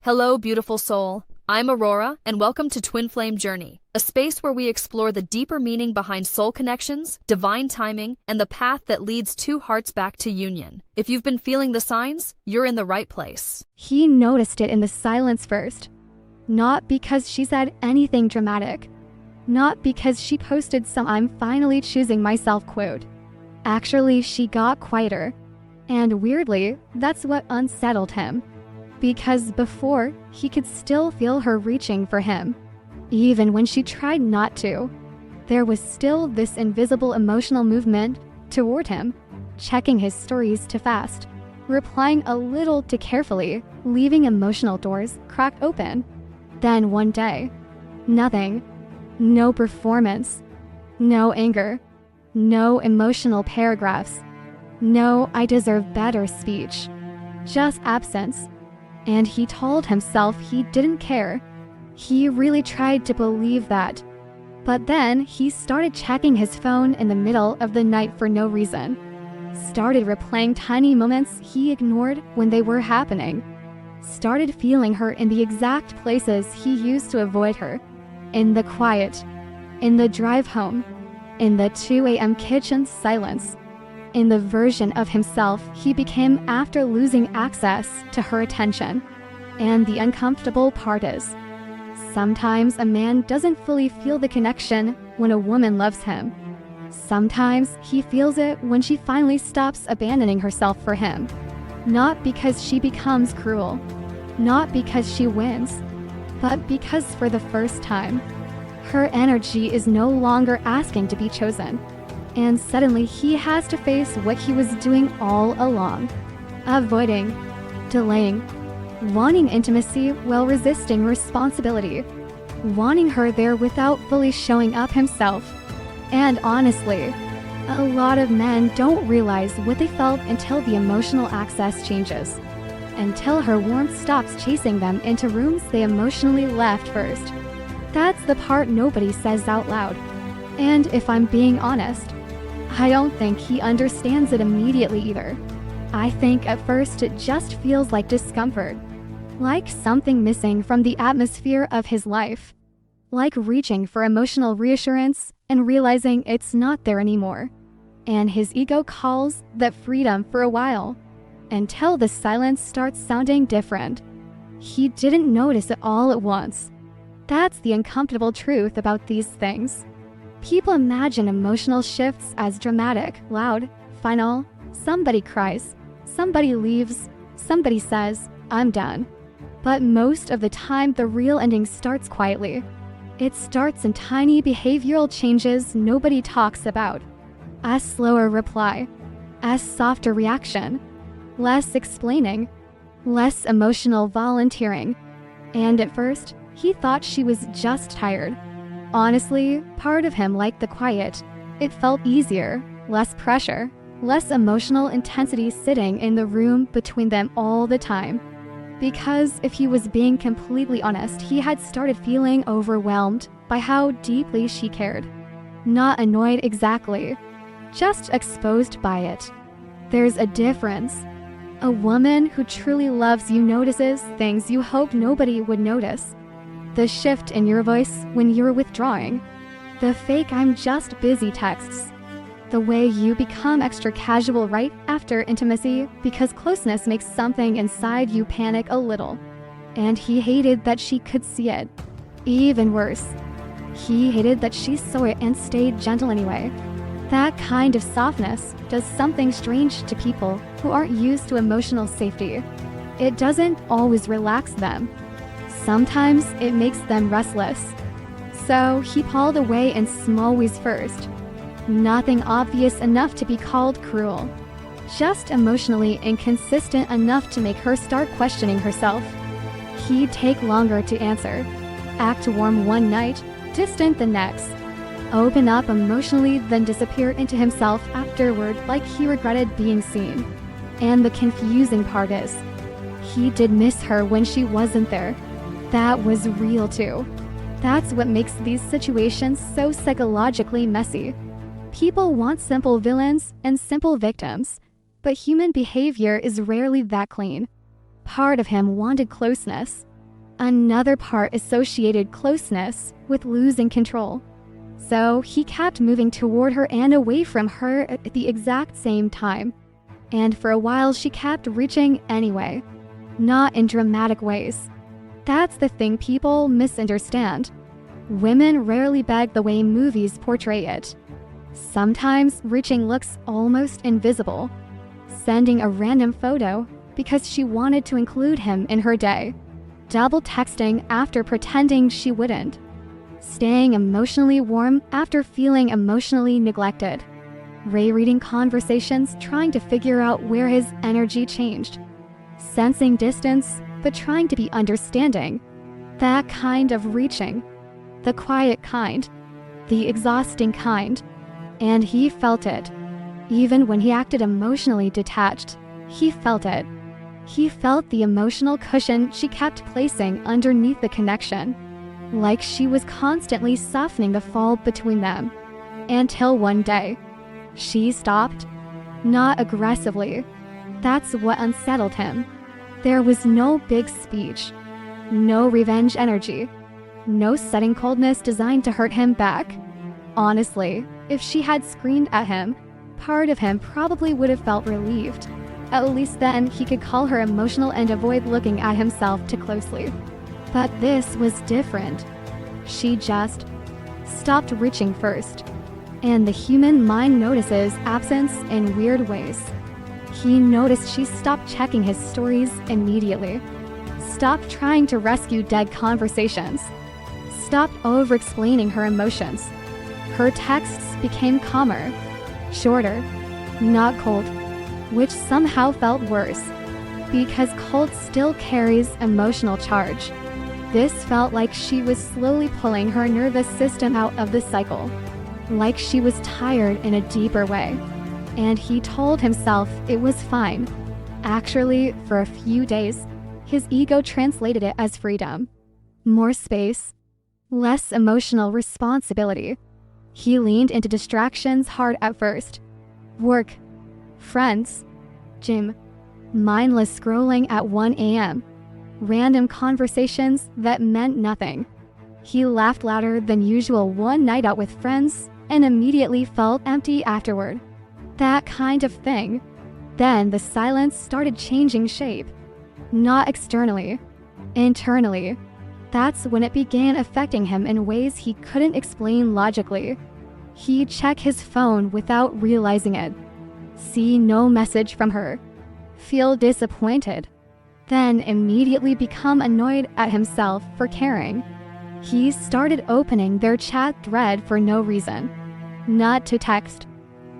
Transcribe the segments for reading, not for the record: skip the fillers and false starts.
Hello, beautiful soul. I'm Aurora, and welcome to Twin Flame Journey, a space where we explore the deeper meaning behind soul connections, divine timing, and the path that leads two hearts back to union. If you've been feeling the signs, you're in the right place. He noticed it in the silence first. Not because she said anything dramatic. Not because she posted some "I'm finally choosing myself" quote. Actually, she got quieter. And weirdly, that's what unsettled him. Because before, he could still feel her reaching for him. Even when she tried not to. There was still this invisible emotional movement toward him, checking his stories too fast, replying a little too carefully, leaving emotional doors cracked open. Then one day, nothing. No performance. No anger. No emotional paragraphs. No "I deserve better" speech. Just absence. And he told himself he didn't care. He really tried to believe that. But then he started checking his phone in the middle of the night for no reason. Started replaying tiny moments he ignored when they were happening. Started feeling her in the exact places he used to avoid her. In the quiet. In the drive home. In the 2 a.m. kitchen silence. In the version of himself he became after losing access to her attention. And the uncomfortable part is, sometimes a man doesn't fully feel the connection when a woman loves him. Sometimes he feels it when she finally stops abandoning herself for him. Not because she becomes cruel. Not because she wins. But because for the first time, her energy is no longer asking to be chosen. And suddenly he has to face what he was doing all along. Avoiding, delaying, wanting intimacy while resisting responsibility, wanting her there without fully showing up himself. And honestly, a lot of men don't realize what they felt until the emotional access changes. Until her warmth stops chasing them into rooms they emotionally left first. That's the part nobody says out loud. And if I'm being honest, I don't think he understands it immediately either. I think at first it just feels like discomfort. Like something missing from the atmosphere of his life. Like reaching for emotional reassurance and realizing it's not there anymore. And his ego calls that freedom for a while. Until the silence starts sounding different. He didn't notice it all at once. That's the uncomfortable truth about these things. People imagine emotional shifts as dramatic, loud, final. Somebody cries, somebody leaves, somebody says, "I'm done." But most of the time, the real ending starts quietly. It starts in tiny behavioral changes nobody talks about. A slower reply, a softer reaction, less explaining, less emotional volunteering. And at first, he thought she was just tired. Honestly, part of him liked the quiet. It felt easier, less pressure, less emotional intensity sitting in the room between them all the time. Because if he was being completely honest, he had started feeling overwhelmed by how deeply she cared. Not annoyed exactly, just exposed by it. There's a difference. A woman who truly loves you notices things you hoped nobody would notice. The shift in your voice when you're withdrawing. The fake "I'm just busy" texts. The way you become extra casual right after intimacy because closeness makes something inside you panic a little. And he hated that she could see it. Even worse, he hated that she saw it and stayed gentle anyway. That kind of softness does something strange to people who aren't used to emotional safety. It doesn't always relax them. Sometimes it makes them restless. So he pulled away in small ways first. Nothing obvious enough to be called cruel. Just emotionally inconsistent enough to make her start questioning herself. He'd take longer to answer. Act warm one night, distant the next. Open up emotionally, then disappear into himself afterward like he regretted being seen. And the confusing part is, he did miss her when she wasn't there. That was real too. That's what makes these situations so psychologically messy. People want simple villains and simple victims, but human behavior is rarely that clean. Part of him wanted closeness, Another part associated closeness with losing control. So he kept moving toward her and away from her at the exact same time. And for a while she kept reaching anyway. Not in dramatic ways. That's the thing people misunderstand. Women rarely beg the way movies portray it. Sometimes reaching looks almost invisible. Sending a random photo because she wanted to include him in her day. Double texting after pretending she wouldn't. Staying emotionally warm after feeling emotionally neglected. Rereading conversations trying to figure out where his energy changed. Sensing distance but trying to be understanding. That kind of reaching. The quiet kind. The exhausting kind. And he felt it. Even when he acted emotionally detached, he felt it. He felt the emotional cushion she kept placing underneath the connection. Like she was constantly softening the fall between them. Until one day, she stopped. Not aggressively. That's what unsettled him. There was no big speech. No revenge energy. No sudden coldness designed to hurt him back. Honestly, if she had screamed at him, part of him probably would have felt relieved. At least then he could call her emotional and avoid looking at himself too closely. But this was different. She just stopped reaching first. And the human mind notices absence in weird ways. He noticed she stopped checking his stories immediately. Stopped trying to rescue dead conversations. Stopped over-explaining her emotions. Her texts became calmer, shorter, not cold, which somehow felt worse, because cold still carries emotional charge. This felt like she was slowly pulling her nervous system out of the cycle, like she was tired in a deeper way. And he told himself it was fine. Actually, for a few days, his ego translated it as freedom. More space, less emotional responsibility. He leaned into distractions hard at first. Work, friends, gym, mindless scrolling at 1 a.m., random conversations that meant nothing. He laughed louder than usual one night out with friends and immediately felt empty afterward. That kind of thing. Then the silence started changing shape. Not externally, internally. That's when it began affecting him in ways he couldn't explain logically. He'd check his phone without realizing it. See no message from her. Feel disappointed. Then immediately become annoyed at himself for caring. He started opening their chat thread for no reason. Not to text.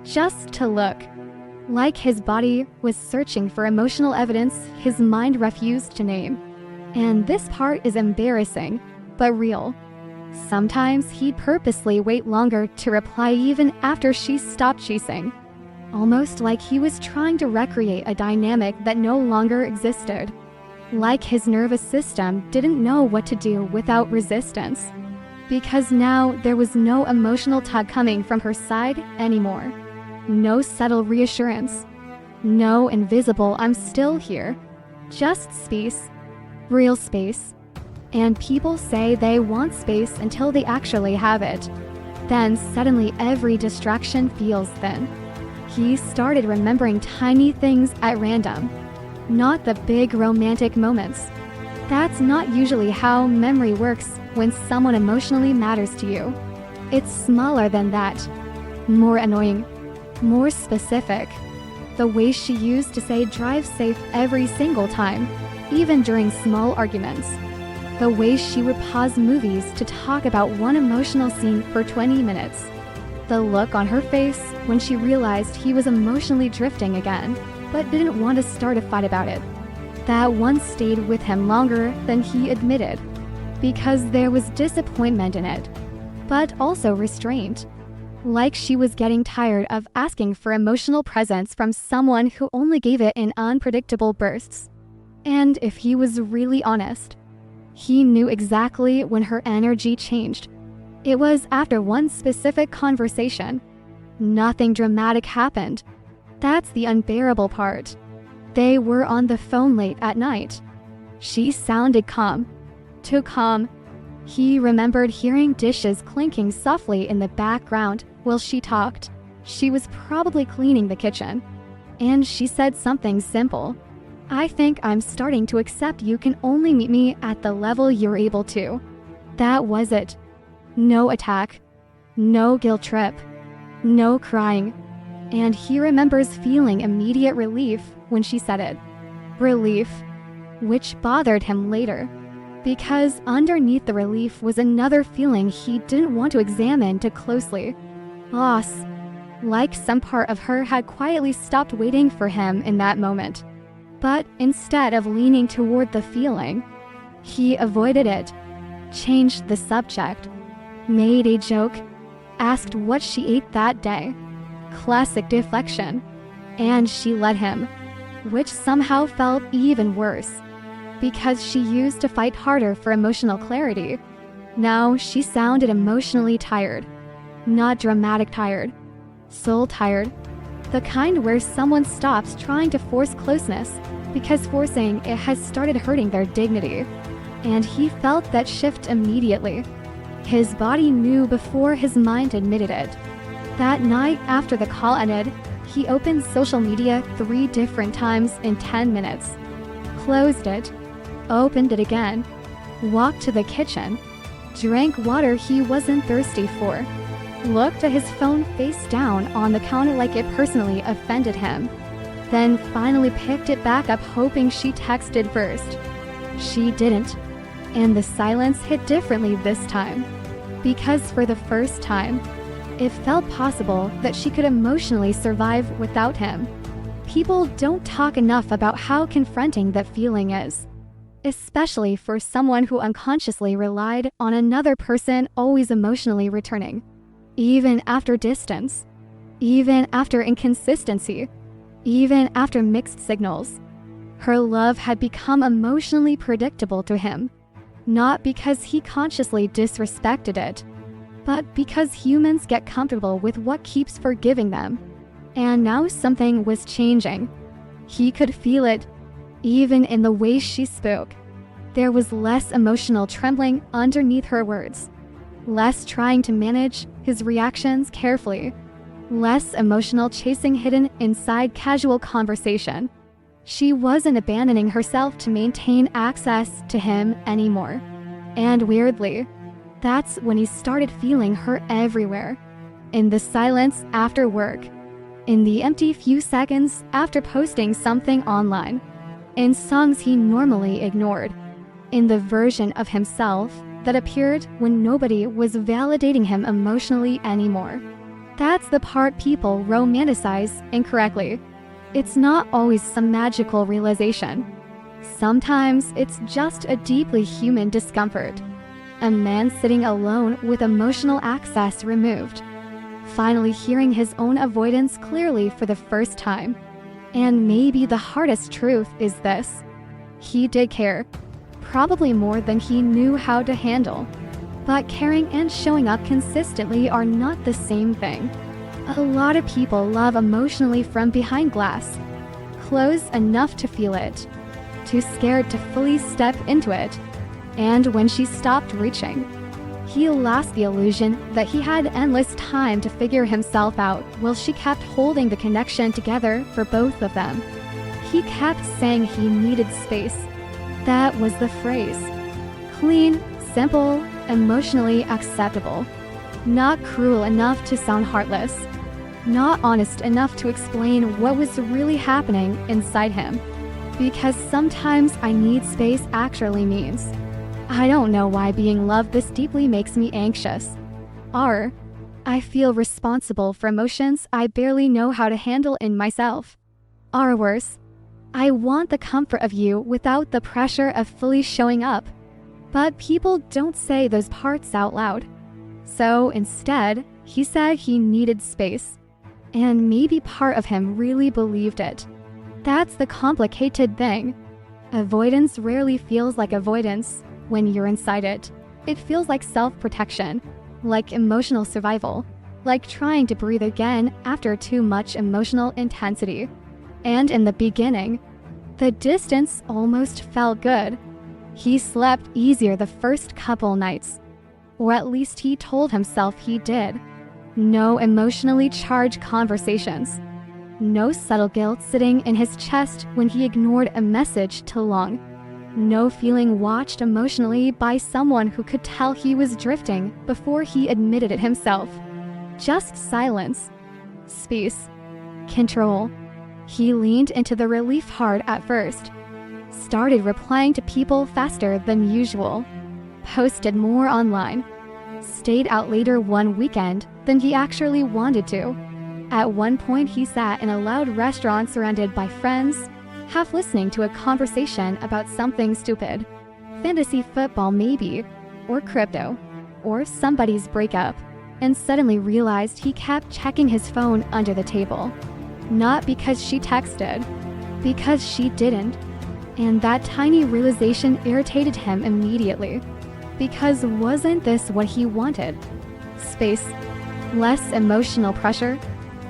Just to look. Like his body was searching for emotional evidence his mind refused to name. And this part is embarrassing, but real. Sometimes he'd purposely wait longer to reply even after she stopped chasing. Almost like he was trying to recreate a dynamic that no longer existed. Like his nervous system didn't know what to do without resistance. Because now there was no emotional tug coming from her side anymore. No subtle reassurance. No invisible "I'm still here." Just space. Real space. And people say they want space until they actually have it. Then suddenly every distraction feels thin. He started remembering tiny things at random. Not the big romantic moments. That's not usually how memory works when someone emotionally matters to you. It's smaller than that. More annoying. More specific. The way she used to say "drive safe" every single time, even during small arguments. The way she would pause movies to talk about one emotional scene for 20 minutes. The look on her face when she realized he was emotionally drifting again, but didn't want to start a fight about it. That one stayed with him longer than he admitted, because there was disappointment in it, but also restraint. Like she was getting tired of asking for emotional presence from someone who only gave it in unpredictable bursts. And if he was really honest, he knew exactly when her energy changed. It was after one specific conversation. Nothing dramatic happened. That's the unbearable part. They were on the phone late at night. She sounded calm. To calm, he remembered hearing dishes clinking softly in the background while she talked. She was probably cleaning the kitchen. And she said something simple. "I think I'm starting to accept you can only meet me at the level you're able to." That was it. No attack. No guilt trip. No crying. And he remembers feeling immediate relief when she said it. Relief, which bothered him later. Because underneath the relief was another feeling he didn't want to examine too closely. Loss. Like some part of her had quietly stopped waiting for him in that moment. But instead of leaning toward the feeling, he avoided it, changed the subject, made a joke, asked what she ate that day. Classic deflection. And she let him, which somehow felt even worse. Because she used to fight harder for emotional clarity. Now she sounded emotionally tired. Not dramatic tired. Soul tired. The kind where someone stops trying to force closeness because forcing it has started hurting their dignity. And he felt that shift immediately. His body knew before his mind admitted it. That night after the call ended, he opened social media 3 different times in 10 minutes. Closed it. Opened it again. Walked to the kitchen. Drank water he wasn't thirsty for. Looked at his phone face down on the counter like it personally offended him. Then finally picked it back up hoping she texted first. She didn't. And the silence hit differently this time. Because for the first time, it felt possible that she could emotionally survive without him. People don't talk enough about how confronting that feeling is. Especially for someone who unconsciously relied on another person always emotionally returning. Even after distance. Even after inconsistency. Even after mixed signals. Her love had become emotionally predictable to him. Not because he consciously disrespected it, but because humans get comfortable with what keeps forgiving them. And now something was changing. He could feel it, even in the way she spoke. There was less emotional trembling underneath her words. Less trying to manage his reactions carefully. Less emotional chasing hidden inside casual conversation. She wasn't abandoning herself to maintain access to him anymore. And weirdly, that's when he started feeling her everywhere. In the silence after work. In the empty few seconds after posting something online. In songs he normally ignored. In the version of himself that appeared when nobody was validating him emotionally anymore. That's the part people romanticize incorrectly. It's not always some magical realization. Sometimes it's just a deeply human discomfort. A man sitting alone with emotional access removed. Finally hearing his own avoidance clearly for the first time. And maybe the hardest truth is this. He did care. Probably more than he knew how to handle. But caring and showing up consistently are not the same thing. A lot of people love emotionally from behind glass. Closed enough to feel it. Too scared to fully step into it. And when she stopped reaching, he lost the illusion that he had endless time to figure himself out while she kept holding the connection together for both of them. He kept saying he needed space. That was the phrase. Clean, simple, emotionally acceptable. Not cruel enough to sound heartless. Not honest enough to explain what was really happening inside him. Because sometimes I need space actually means, I don't know why being loved this deeply makes me anxious. Or, I feel responsible for emotions I barely know how to handle in myself. Or worse, I want the comfort of you without the pressure of fully showing up. But people don't say those parts out loud. So instead, he said he needed space. And maybe part of him really believed it. That's the complicated thing. Avoidance rarely feels like avoidance when you're inside it. It feels like self-protection, like emotional survival, like trying to breathe again after too much emotional intensity. And in the beginning, the distance almost felt good. He slept easier the first couple nights. Or at least he told himself he did. No emotionally charged conversations. No subtle guilt sitting in his chest when he ignored a message too long. No feeling watched emotionally by someone who could tell he was drifting before he admitted it himself. Just silence. Space. Control. He leaned into the relief hard at first. Started replying to people faster than usual. Posted more online. Stayed out later one weekend than he actually wanted to. At one point he sat in a loud restaurant surrounded by friends, half listening to a conversation about something stupid. Fantasy football maybe, or crypto, or somebody's breakup, and suddenly realized he kept checking his phone under the table. Not because she texted, because she didn't. And that tiny realization irritated him immediately. Because wasn't this what he wanted? Space. Less emotional pressure.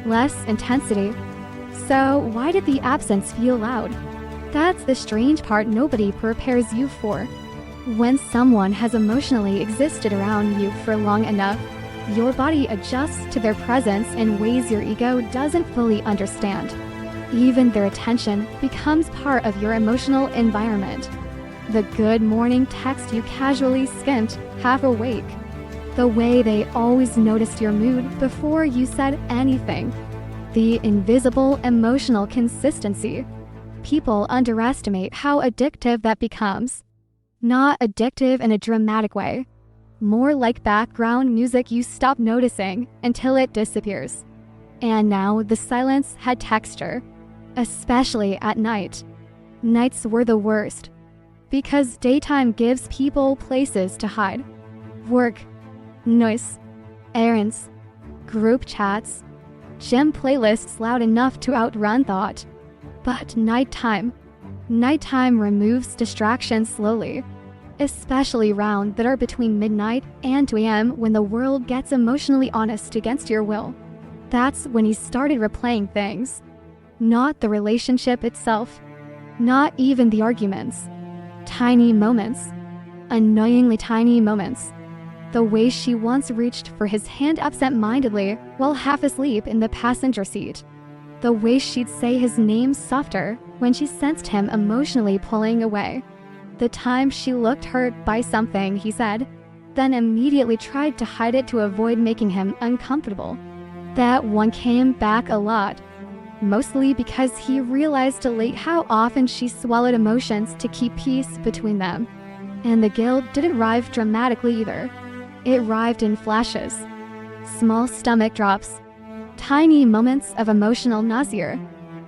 Less intensity. So why did the absence feel loud? That's the strange part nobody prepares you for. When someone has emotionally existed around you for long enough, your body adjusts to their presence in ways your ego doesn't fully understand. Even their attention becomes part of your emotional environment. The good morning text you casually skimmed, half awake. The way they always noticed your mood before you said anything. The invisible emotional consistency. People underestimate how addictive that becomes. Not addictive in a dramatic way. More like background music you stop noticing until it disappears. And now the silence had texture. Especially at night. Nights were the worst. Because daytime gives people places to hide. Work, noise, errands, group chats, gym playlists loud enough to outrun thought. But nighttime removes distractions slowly. Especially round that are between midnight and 2 a.m. when the world gets emotionally honest against your will. That's when he started replaying things. Not the relationship itself. Not even the arguments. Tiny moments. Annoyingly tiny moments. The way she once reached for his hand absent-mindedly while half asleep in the passenger seat. The way she'd say his name softer when she sensed him emotionally pulling away. The time she looked hurt by something he said, then immediately tried to hide it to avoid making him uncomfortable. That one came back a lot. Mostly because he realized late how often she swallowed emotions to keep peace between them. And the guilt didn't arrive dramatically either. It arrived in flashes. Small stomach drops. Tiny moments of emotional nausea.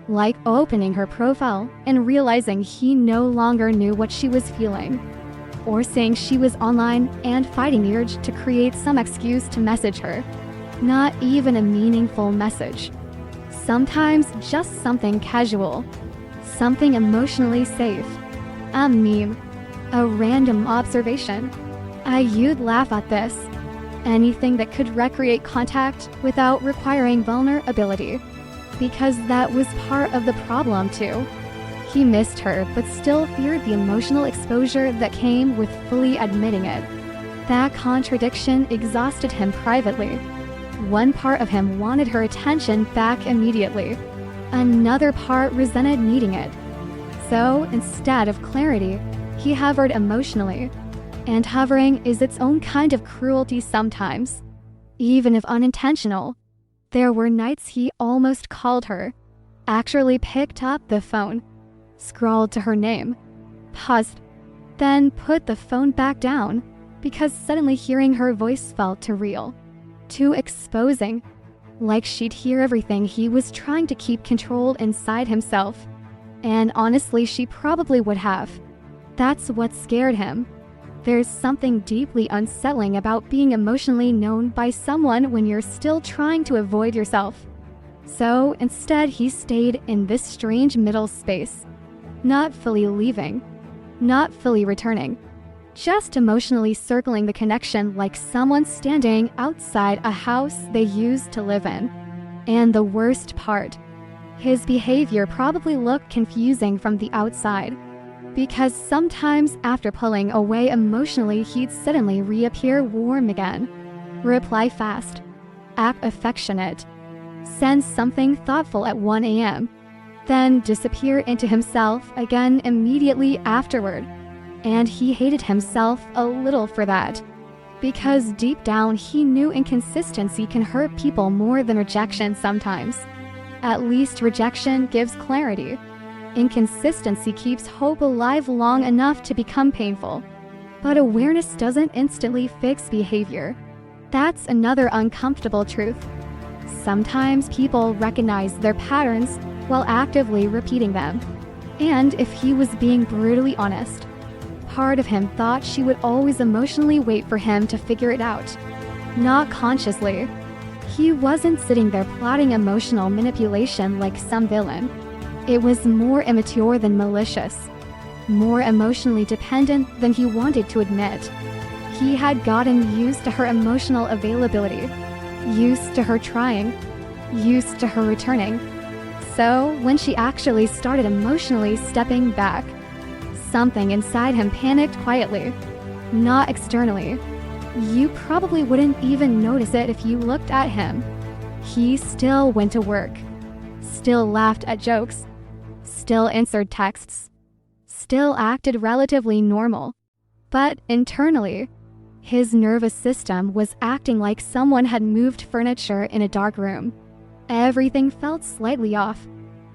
Like opening her profile and realizing he no longer knew what she was feeling. Or saying she was online and fighting the urge to create some excuse to message her. Not even a meaningful message. Sometimes just something casual. Something emotionally safe. A meme. A random observation. You'd laugh at this. Anything that could recreate contact without requiring vulnerability. Because that was part of the problem too. He missed her but still feared the emotional exposure that came with fully admitting it. That contradiction exhausted him privately. One part of him wanted her attention back immediately. Another part resented needing it. So, instead of clarity, he hovered emotionally. And hovering is its own kind of cruelty sometimes. Even if unintentional. There were nights he almost called her. Actually picked up the phone. Scrawled to her name. Paused. Then put the phone back down. Because suddenly hearing her voice felt too real. Too exposing. Like she'd hear everything he was trying to keep controlled inside himself. And honestly, she probably would have. That's what scared him. There's something deeply unsettling about being emotionally known by someone when you're still trying to avoid yourself. So instead, he stayed in this strange middle space. Not fully leaving. Not fully returning. Just emotionally circling the connection like someone standing outside a house they used to live in. And the worst part, his behavior probably looked confusing from the outside. Because sometimes after pulling away emotionally, he'd suddenly reappear warm again. Reply fast. Act affectionate. Send something thoughtful at 1 a.m. Then disappear into himself again immediately afterward. And he hated himself a little for that. Because deep down he knew inconsistency can hurt people more than rejection sometimes. At least rejection gives clarity. Inconsistency keeps hope alive long enough to become painful. But awareness doesn't instantly fix behavior. That's another uncomfortable truth. Sometimes people recognize their patterns while actively repeating them. And if he was being brutally honest, part of him thought she would always emotionally wait for him to figure it out. Not consciously. He wasn't sitting there plotting emotional manipulation like some villain. It was more immature than malicious. More emotionally dependent than he wanted to admit. He had gotten used to her emotional availability. Used to her trying. Used to her returning. So, when she actually started emotionally stepping back, something inside him panicked quietly. Not externally. You probably wouldn't even notice it if you looked at him. He still went to work. Still laughed at jokes. Still answered texts. Still acted relatively normal. But internally, his nervous system was acting like someone had moved furniture in a dark room. Everything felt slightly off.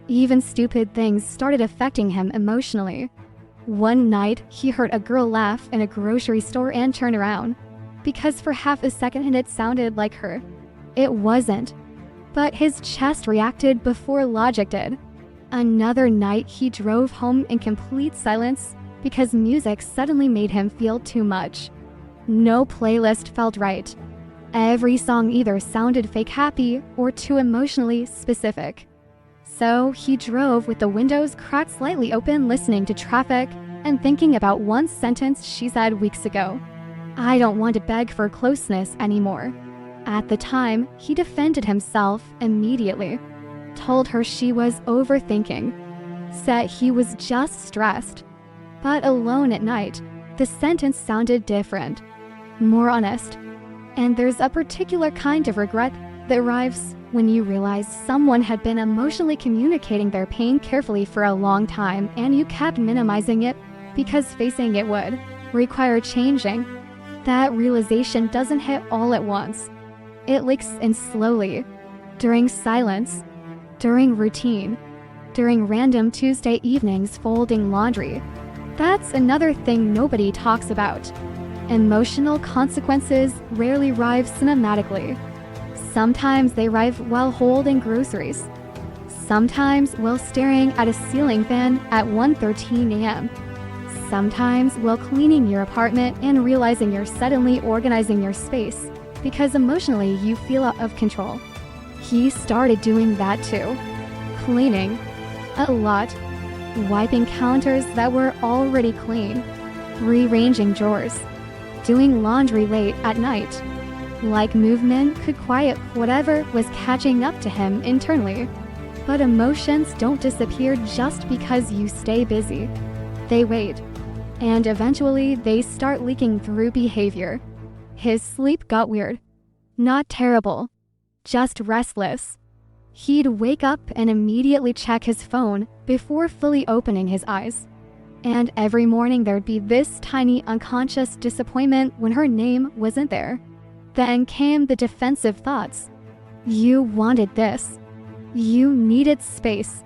Even stupid things started affecting him emotionally. One night, he heard a girl laugh in a grocery store and turn around. Because for half a second it sounded like her. It wasn't. But his chest reacted before logic did. Another night, he drove home in complete silence because music suddenly made him feel too much. No playlist felt right. Every song either sounded fake happy or too emotionally specific. So he drove with the windows cracked slightly open, listening to traffic and thinking about one sentence she said weeks ago. I don't want to beg for closeness anymore. At the time, he defended himself immediately. Told her she was overthinking. Said he was just stressed. But alone at night, the sentence sounded different. More honest. And there's a particular kind of regret that arrives when you realize someone had been emotionally communicating their pain carefully for a long time and you kept minimizing it because facing it would require changing. That realization doesn't hit all at once. It leaks in slowly, during silence, during routine, during random Tuesday evenings folding laundry. That's another thing nobody talks about. Emotional consequences rarely arrive cinematically. Sometimes they arrive while holding groceries. Sometimes while staring at a ceiling fan at 1:13 a.m. Sometimes while cleaning your apartment and realizing you're suddenly organizing your space because emotionally you feel out of control. He started doing that too. Cleaning. A lot. Wiping counters that were already clean. Rearranging drawers. Doing laundry late at night. Like movement could quiet whatever was catching up to him internally. But emotions don't disappear just because you stay busy. They wait. And eventually they start leaking through behavior. His sleep got weird. Not terrible. Just restless. He'd wake up and immediately check his phone before fully opening his eyes. And every morning there'd be this tiny unconscious disappointment when her name wasn't there. Then came the defensive thoughts. You wanted this. You needed space.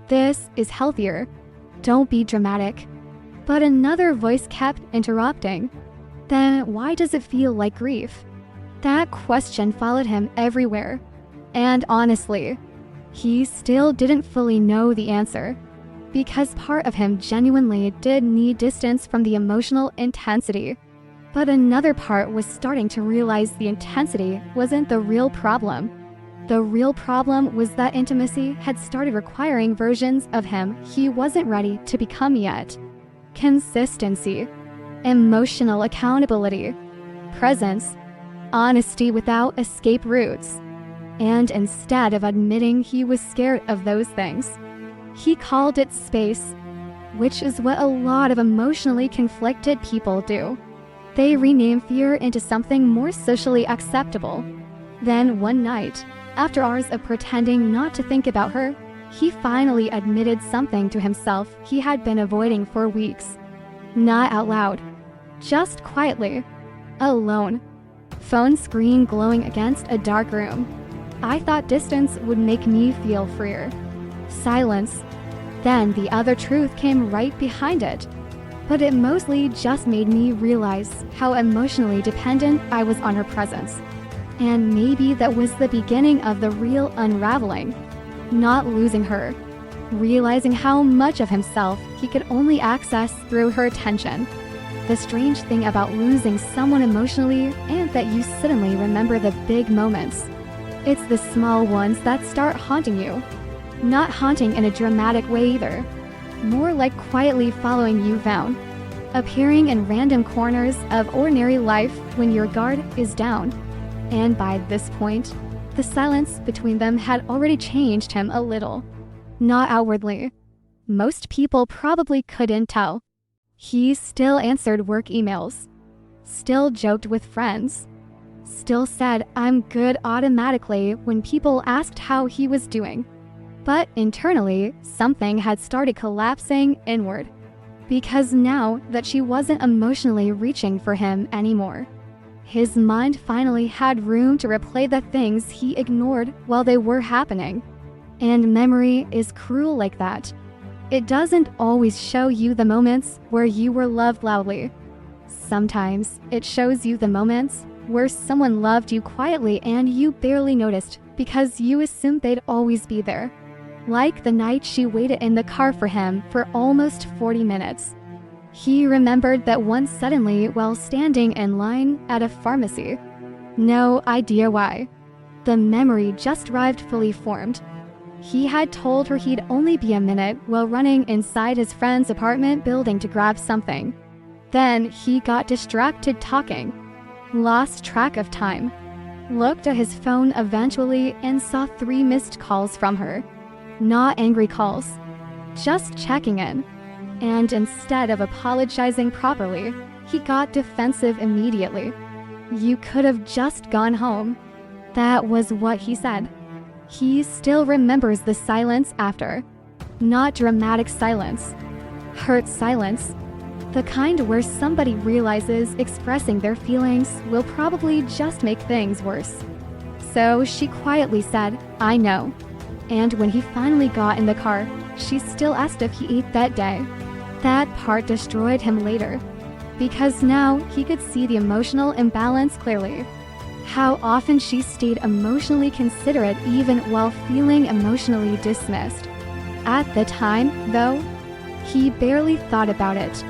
This is healthier. Don't be dramatic. But another voice kept interrupting. Then why does it feel like grief? That question followed him everywhere. And honestly, he still didn't fully know the answer. Because part of him genuinely did need distance from the emotional intensity. But another part was starting to realize the intensity wasn't the real problem. The real problem was that intimacy had started requiring versions of him he wasn't ready to become yet. Consistency, emotional accountability, presence, honesty without escape routes. And instead of admitting he was scared of those things, he called it space. which is what a lot of emotionally conflicted people do. They rename fear into something more socially acceptable. Then one night, after hours of pretending not to think about her, he finally admitted something to himself he had been avoiding for weeks. Not out loud, just quietly, alone. Phone screen glowing against a dark room. I thought distance would make me feel freer. Silence. Then the other truth came right behind it. But it mostly just made me realize how emotionally dependent I was on her presence. And maybe that was the beginning of the real unraveling. Not losing her. Realizing how much of himself he could only access through her attention. The strange thing about losing someone emotionally and that you suddenly remember the big moments. It's the small ones that start haunting you. Not haunting in a dramatic way either. More like quietly following you down. Appearing in random corners of ordinary life when your guard is down. And by this point, the silence between them had already changed him a little. Not outwardly. Most people probably couldn't tell. He still answered work emails. Still joked with friends. Still said "I'm good" automatically when people asked how he was doing. But internally, something had started collapsing inward. Because now that she wasn't emotionally reaching for him anymore, his mind finally had room to replay the things he ignored while they were happening. And memory is cruel like that. It doesn't always show you the moments where you were loved loudly. Sometimes it shows you the moments where someone loved you quietly and you barely noticed because you assumed they'd always be there. Like the night she waited in the car for him for almost 40 minutes. He remembered that once suddenly while standing in line at a pharmacy. No idea why. The memory just arrived fully formed. He had told her he'd only be a minute while running inside his friend's apartment building to grab something. Then he got distracted talking. Lost track of time. Looked at his phone eventually and saw 3 missed calls from her. Not angry calls. Just checking in. And instead of apologizing properly, he got defensive immediately. "You could have just gone home." That was what he said. He still remembers the silence after. Not dramatic silence. Hurt silence. The kind where somebody realizes expressing their feelings will probably just make things worse. So she quietly said, "I know." And when he finally got in the car, she still asked if he ate that day. That part destroyed him later. Because now he could see the emotional imbalance clearly. How often she stayed emotionally considerate even while feeling emotionally dismissed. At the time, though, he barely thought about it.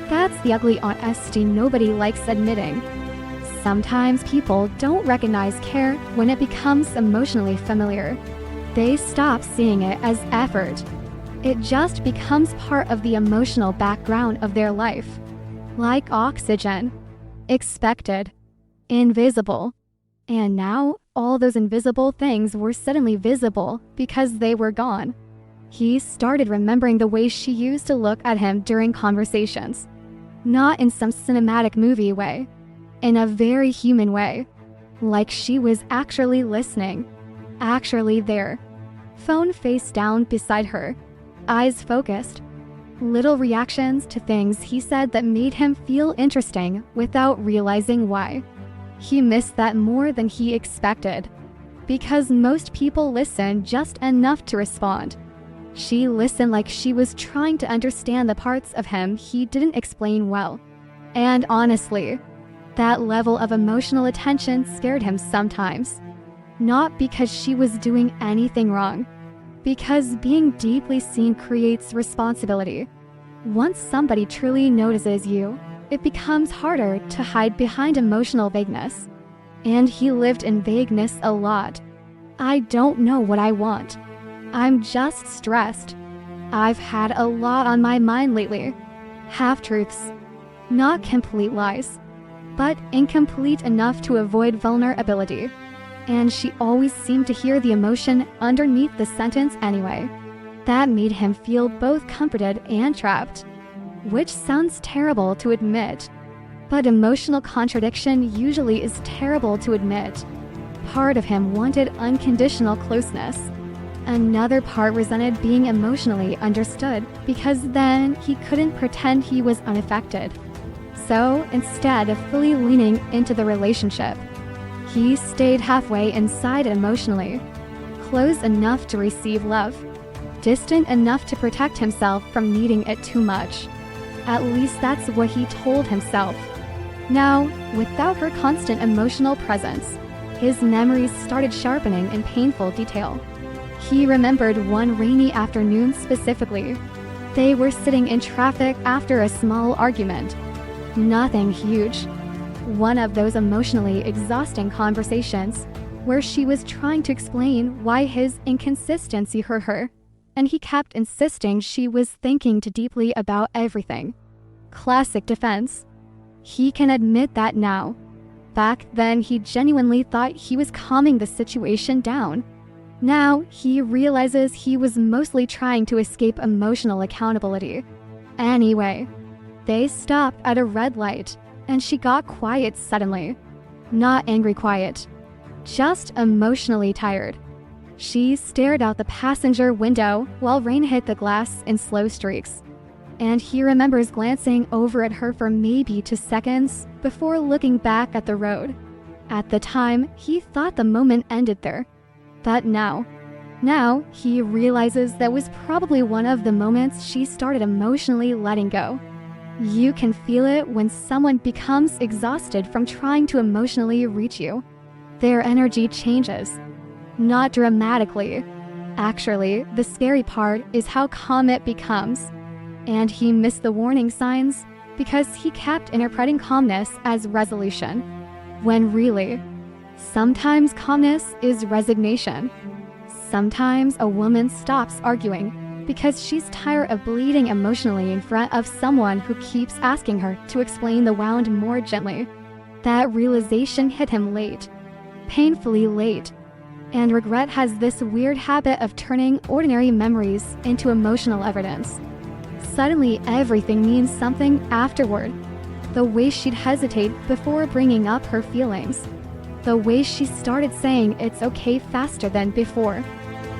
That's the ugly honesty nobody likes admitting. Sometimes people don't recognize care when it becomes emotionally familiar. They stop seeing it as effort. It just becomes part of the emotional background of their life. Like oxygen. Expected. Invisible. And now, all those invisible things were suddenly visible because they were gone. He started remembering the way she used to look at him during conversations. Not in some cinematic movie way. In a very human way. Like she was actually listening. Actually there. Phone face down beside her. Eyes focused. Little reactions to things he said that made him feel interesting without realizing why. He missed that more than he expected. Because most people listen just enough to respond. She listened like she was trying to understand the parts of him he didn't explain well. And honestly, that level of emotional attention scared him sometimes. Not because she was doing anything wrong. Because being deeply seen creates responsibility. Once somebody truly notices you, it becomes harder to hide behind emotional vagueness. And he lived in vagueness a lot. "I don't know what I want. I'm just stressed. I've had a lot on my mind lately." Half-truths. Not complete lies. But incomplete enough to avoid vulnerability. And she always seemed to hear the emotion underneath the sentence anyway. That made him feel both comforted and trapped, which sounds terrible to admit. But emotional contradiction usually is terrible to admit. Part of him wanted unconditional closeness. Another part resented being emotionally understood because then he couldn't pretend he was unaffected. So instead of fully leaning into the relationship, he stayed halfway inside emotionally, close enough to receive love, distant enough to protect himself from needing it too much. At least that's what he told himself. Now, without her constant emotional presence, his memories started sharpening in painful detail. He remembered one rainy afternoon specifically. They were sitting in traffic after a small argument. Nothing huge. One of those emotionally exhausting conversations where she was trying to explain why his inconsistency hurt her, and he kept insisting she was thinking too deeply about everything. Classic defense. He can admit that now. Back then, he genuinely thought he was calming the situation down. Now, he realizes he was mostly trying to escape emotional accountability. Anyway, they stopped at a red light, and she got quiet suddenly. Not angry quiet, just emotionally tired. She stared out the passenger window while rain hit the glass in slow streaks. And he remembers glancing over at her for maybe 2 seconds before looking back at the road. At the time, he thought the moment ended there. But now he realizes that was probably one of the moments she started emotionally letting go. You can feel it when someone becomes exhausted from trying to emotionally reach you. Their energy changes. Not dramatically. Actually, the scary part is how calm it becomes. And he missed the warning signs because he kept interpreting calmness as resolution, when really, sometimes calmness is resignation. Sometimes a woman stops arguing because she's tired of bleeding emotionally in front of someone who keeps asking her to explain the wound more gently. That realization hit him late, painfully late, and regret has this weird habit of turning ordinary memories into emotional evidence. Suddenly, everything means something afterward. The way she'd hesitate before bringing up her feelings. The way she started saying it's okay faster than before.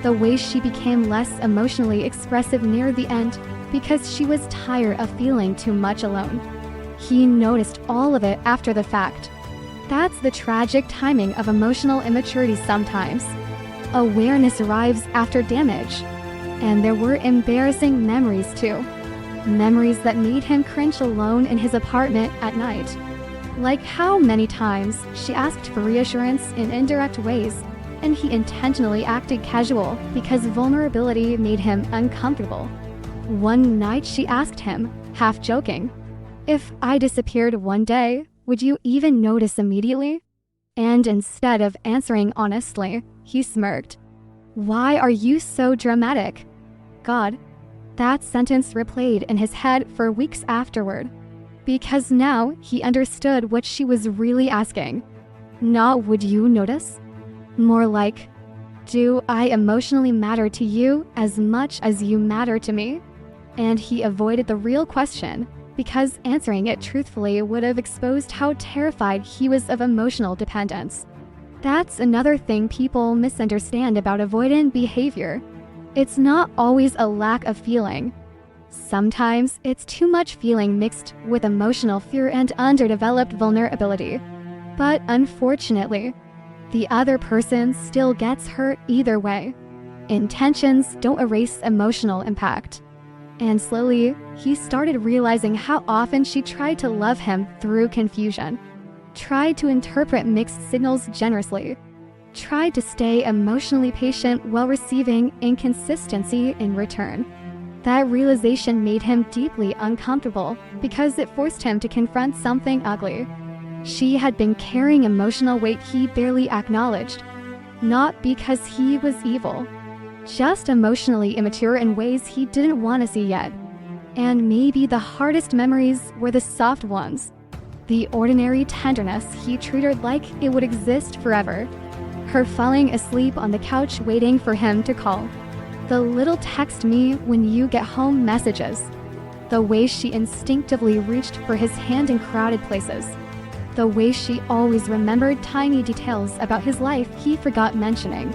The way she became less emotionally expressive near the end because she was tired of feeling too much alone. He noticed all of it after the fact. That's the tragic timing of emotional immaturity sometimes. Awareness arrives after damage. And there were embarrassing memories too. Memories that made him cringe alone in his apartment at night. Like how many times she asked for reassurance in indirect ways, and he intentionally acted casual because vulnerability made him uncomfortable. One night she asked him, half joking, "If I disappeared one day, would you even notice immediately?" And instead of answering honestly, he smirked. "Why are you so dramatic?" God. That sentence replayed in his head for weeks afterward. Because now he understood what she was really asking. Not would you notice? More like, do I emotionally matter to you as much as you matter to me? And he avoided the real question because answering it truthfully would have exposed how terrified he was of emotional dependence. That's another thing people misunderstand about avoidant behavior. It's not always a lack of feeling. Sometimes it's too much feeling mixed with emotional fear and underdeveloped vulnerability. But unfortunately, the other person still gets hurt either way. Intentions don't erase emotional impact. And slowly, he started realizing how often she tried to love him through confusion, tried to interpret mixed signals generously, tried to stay emotionally patient while receiving inconsistency in return. That realization made him deeply uncomfortable because it forced him to confront something ugly. She had been carrying emotional weight he barely acknowledged, not because he was evil, just emotionally immature in ways he didn't want to see yet. And maybe the hardest memories were the soft ones, the ordinary tenderness he treated like it would exist forever. Her falling asleep on the couch waiting for him to call. The little text me when you get home messages. The way she instinctively reached for his hand in crowded places. The way she always remembered tiny details about his life he forgot mentioning.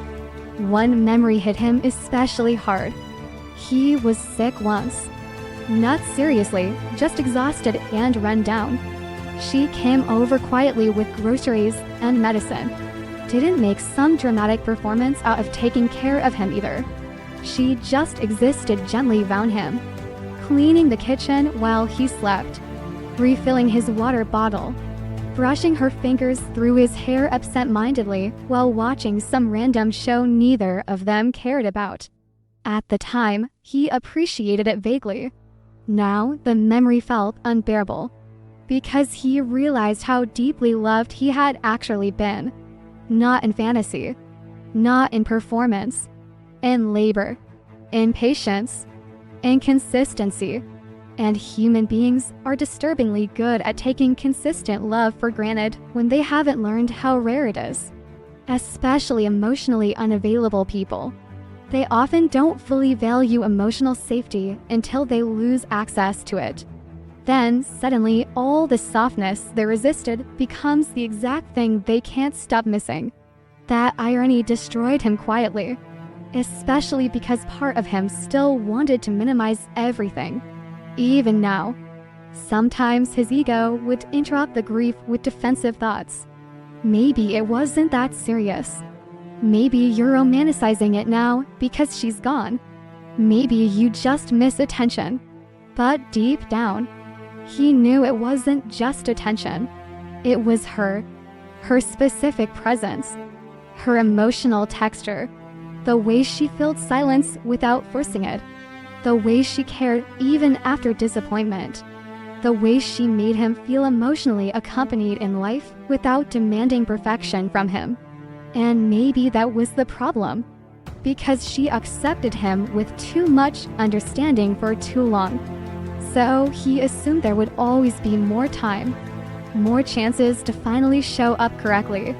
One memory hit him especially hard. He was sick once. Not seriously, just exhausted and run down. She came over quietly with groceries and medicine. Didn't make some dramatic performance out of taking care of him either. She just existed gently around him, cleaning the kitchen while he slept, refilling his water bottle, brushing her fingers through his hair absent-mindedly while watching some random show neither of them cared about. At the time, he appreciated it vaguely. Now, the memory felt unbearable, because he realized how deeply loved he had actually been. Not in fantasy, not in performance, in labor, in patience, in consistency. And human beings are disturbingly good at taking consistent love for granted when they haven't learned how rare it is. Especially emotionally unavailable people. They often don't fully value emotional safety until they lose access to it. Then, suddenly, all the softness they resisted becomes the exact thing they can't stop missing. That irony destroyed him quietly, especially because part of him still wanted to minimize everything. Even now, sometimes his ego would interrupt the grief with defensive thoughts. Maybe it wasn't that serious. Maybe you're romanticizing it now because she's gone. Maybe you just miss attention. But deep down, he knew it wasn't just attention. It was her specific presence, her emotional texture, the way she filled silence without forcing it, the way she cared even after disappointment, the way she made him feel emotionally accompanied in life without demanding perfection from him. And maybe that was the problem, because she accepted him with too much understanding for too long. So he assumed there would always be more time, more chances to finally show up correctly,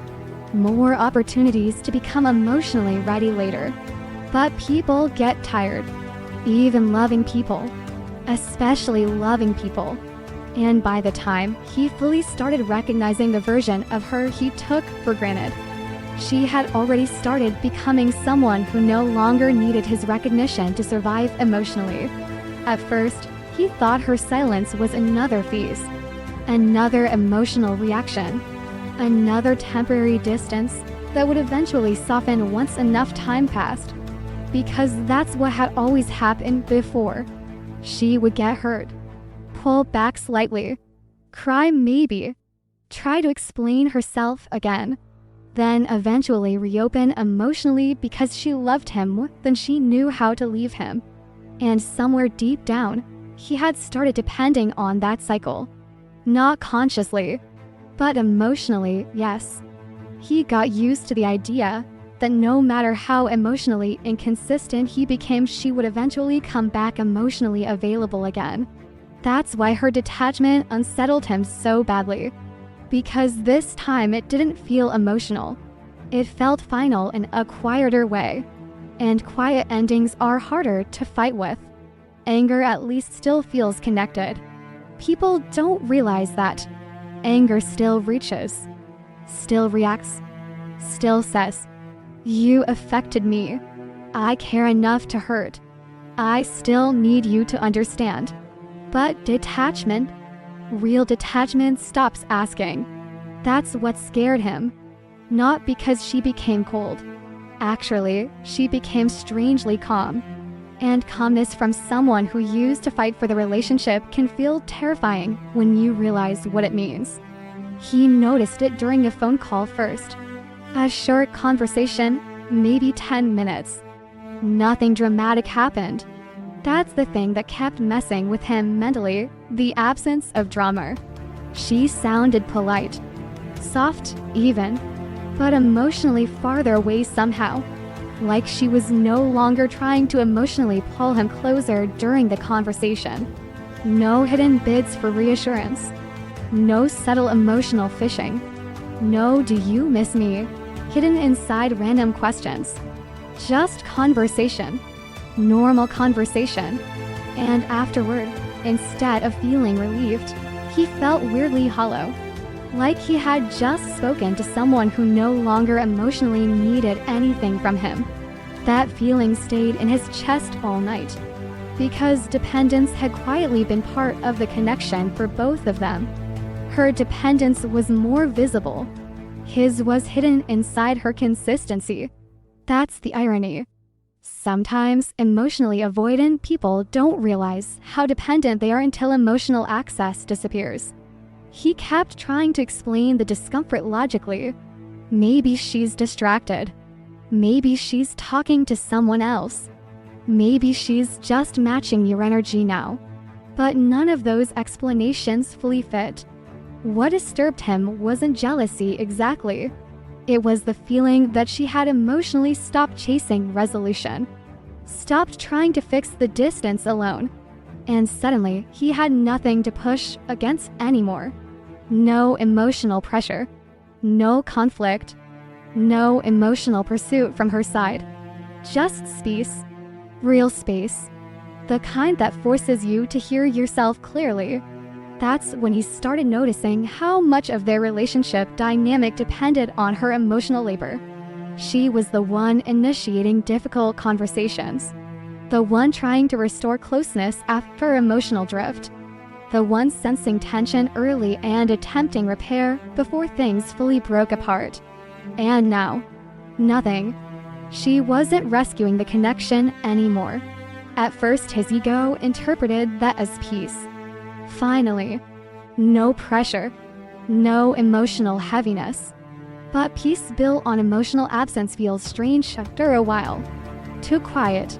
more opportunities to become emotionally ready later. But people get tired, even loving people, especially loving people. And by the time he fully started recognizing the version of her he took for granted, she had already started becoming someone who no longer needed his recognition to survive emotionally. At first, he thought her silence was another phase, another emotional reaction, another temporary distance that would eventually soften once enough time passed. Because that's what had always happened before. She would get hurt, pull back slightly, cry maybe, try to explain herself again, then eventually reopen emotionally because she loved him more than she knew how to leave him. And somewhere deep down, he had started depending on that cycle. Not consciously, but emotionally, yes. He got used to the idea that no matter how emotionally inconsistent he became, she would eventually come back emotionally available again. That's why her detachment unsettled him so badly. Because this time it didn't feel emotional. It felt final in a quieter way. And quiet endings are harder to fight with. Anger at least still feels connected. People don't realize that. Anger still reaches, still reacts, still says, "You affected me. I care enough to hurt. I still need you to understand." But detachment, real detachment, stops asking. That's what scared him. Not because she became cold. Actually, she became strangely calm. And calmness from someone who used to fight for the relationship can feel terrifying when you realize what it means. He noticed it during a phone call first. A short conversation, maybe 10 minutes. Nothing dramatic happened. That's the thing that kept messing with him mentally, the absence of drama. She sounded polite, soft even, but emotionally farther away somehow. Like she was no longer trying to emotionally pull him closer during the conversation. No hidden bids for reassurance. No subtle emotional fishing. No "do you miss me?" hidden inside random questions. Just conversation. normal conversation. And afterward, instead of feeling relieved, he felt weirdly hollow, like he had just spoken to someone who no longer emotionally needed anything from him. That feeling stayed in his chest all night, because dependence had quietly been part of the connection for both of them. Her dependence was more visible. His was hidden inside her consistency. That's the irony. Sometimes emotionally avoidant people don't realize how dependent they are until emotional access disappears. He kept trying to explain the discomfort logically. Maybe she's distracted. Maybe she's talking to someone else. Maybe she's just matching your energy now. But none of those explanations fully fit. What disturbed him wasn't jealousy exactly. It was the feeling that she had emotionally stopped chasing resolution, stopped trying to fix the distance alone, and suddenly he had nothing to push against anymore. No emotional pressure, no conflict, no emotional pursuit from her side. Just space, real space, the kind that forces you to hear yourself clearly. That's when he started noticing how much of their relationship dynamic depended on her emotional labor. She was the one initiating difficult conversations, the one trying to restore closeness after emotional drift, the one sensing tension early and attempting repair before things fully broke apart. And now, nothing. She wasn't rescuing the connection anymore. At first, his ego interpreted that as peace. Finally, no pressure, no emotional heaviness. But peace built on emotional absence feels strange after a while. Too quiet.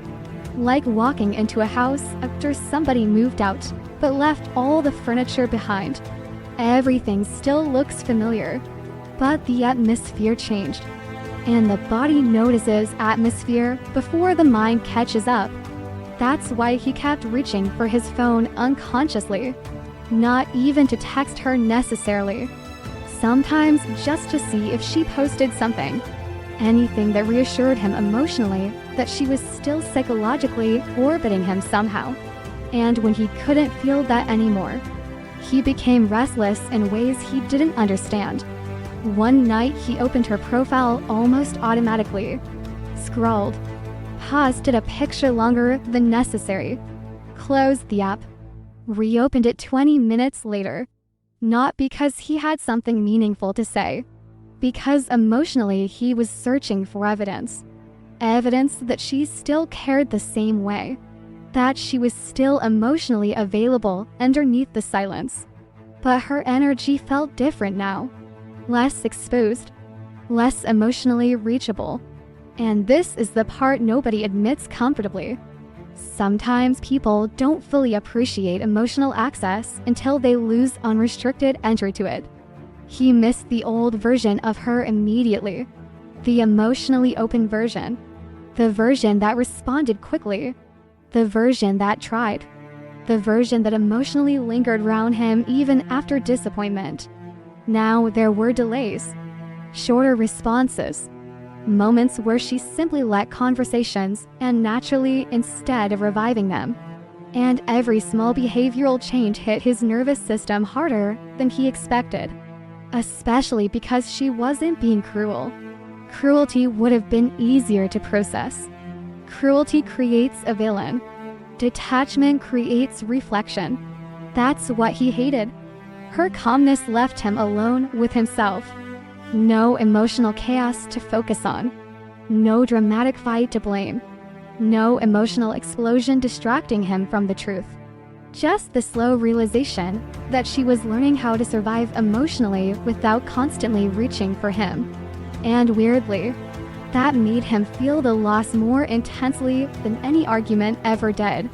Like walking into a house after somebody moved out, but left all the furniture behind. Everything still looks familiar, but the atmosphere changed. And the body notices atmosphere before the mind catches up. That's why he kept reaching for his phone unconsciously, not even to text her necessarily. Sometimes just to see if she posted something, anything that reassured him emotionally that she was still psychologically orbiting him somehow. And when he couldn't feel that anymore, he became restless in ways he didn't understand. One night he opened her profile almost automatically, scrolled, paused at a picture longer than necessary, closed the app, reopened it 20 minutes later. Not because he had something meaningful to say, because emotionally he was searching for evidence. Evidence that she still cared the same way, that she was still emotionally available underneath the silence. But her energy felt different now, less exposed, less emotionally reachable. And this is the part nobody admits comfortably. Sometimes people don't fully appreciate emotional access until they lose unrestricted entry to it. He missed the old version of her immediately, the emotionally open version, the version that responded quickly, the version that tried, the version that emotionally lingered around him even after disappointment. Now there were delays, shorter responses, moments where she simply let conversations end naturally instead of reviving them. And every small behavioral change hit his nervous system harder than he expected, especially because she wasn't being cruel. Cruelty would have been easier to process. Cruelty creates a villain. Detachment creates reflection. That's what he hated. Her calmness left him alone with himself. No emotional chaos to focus on. No dramatic fight to blame. No emotional explosion distracting him from the truth. Just the slow realization that she was learning how to survive emotionally without constantly reaching for him. And weirdly, that made him feel the loss more intensely than any argument ever did.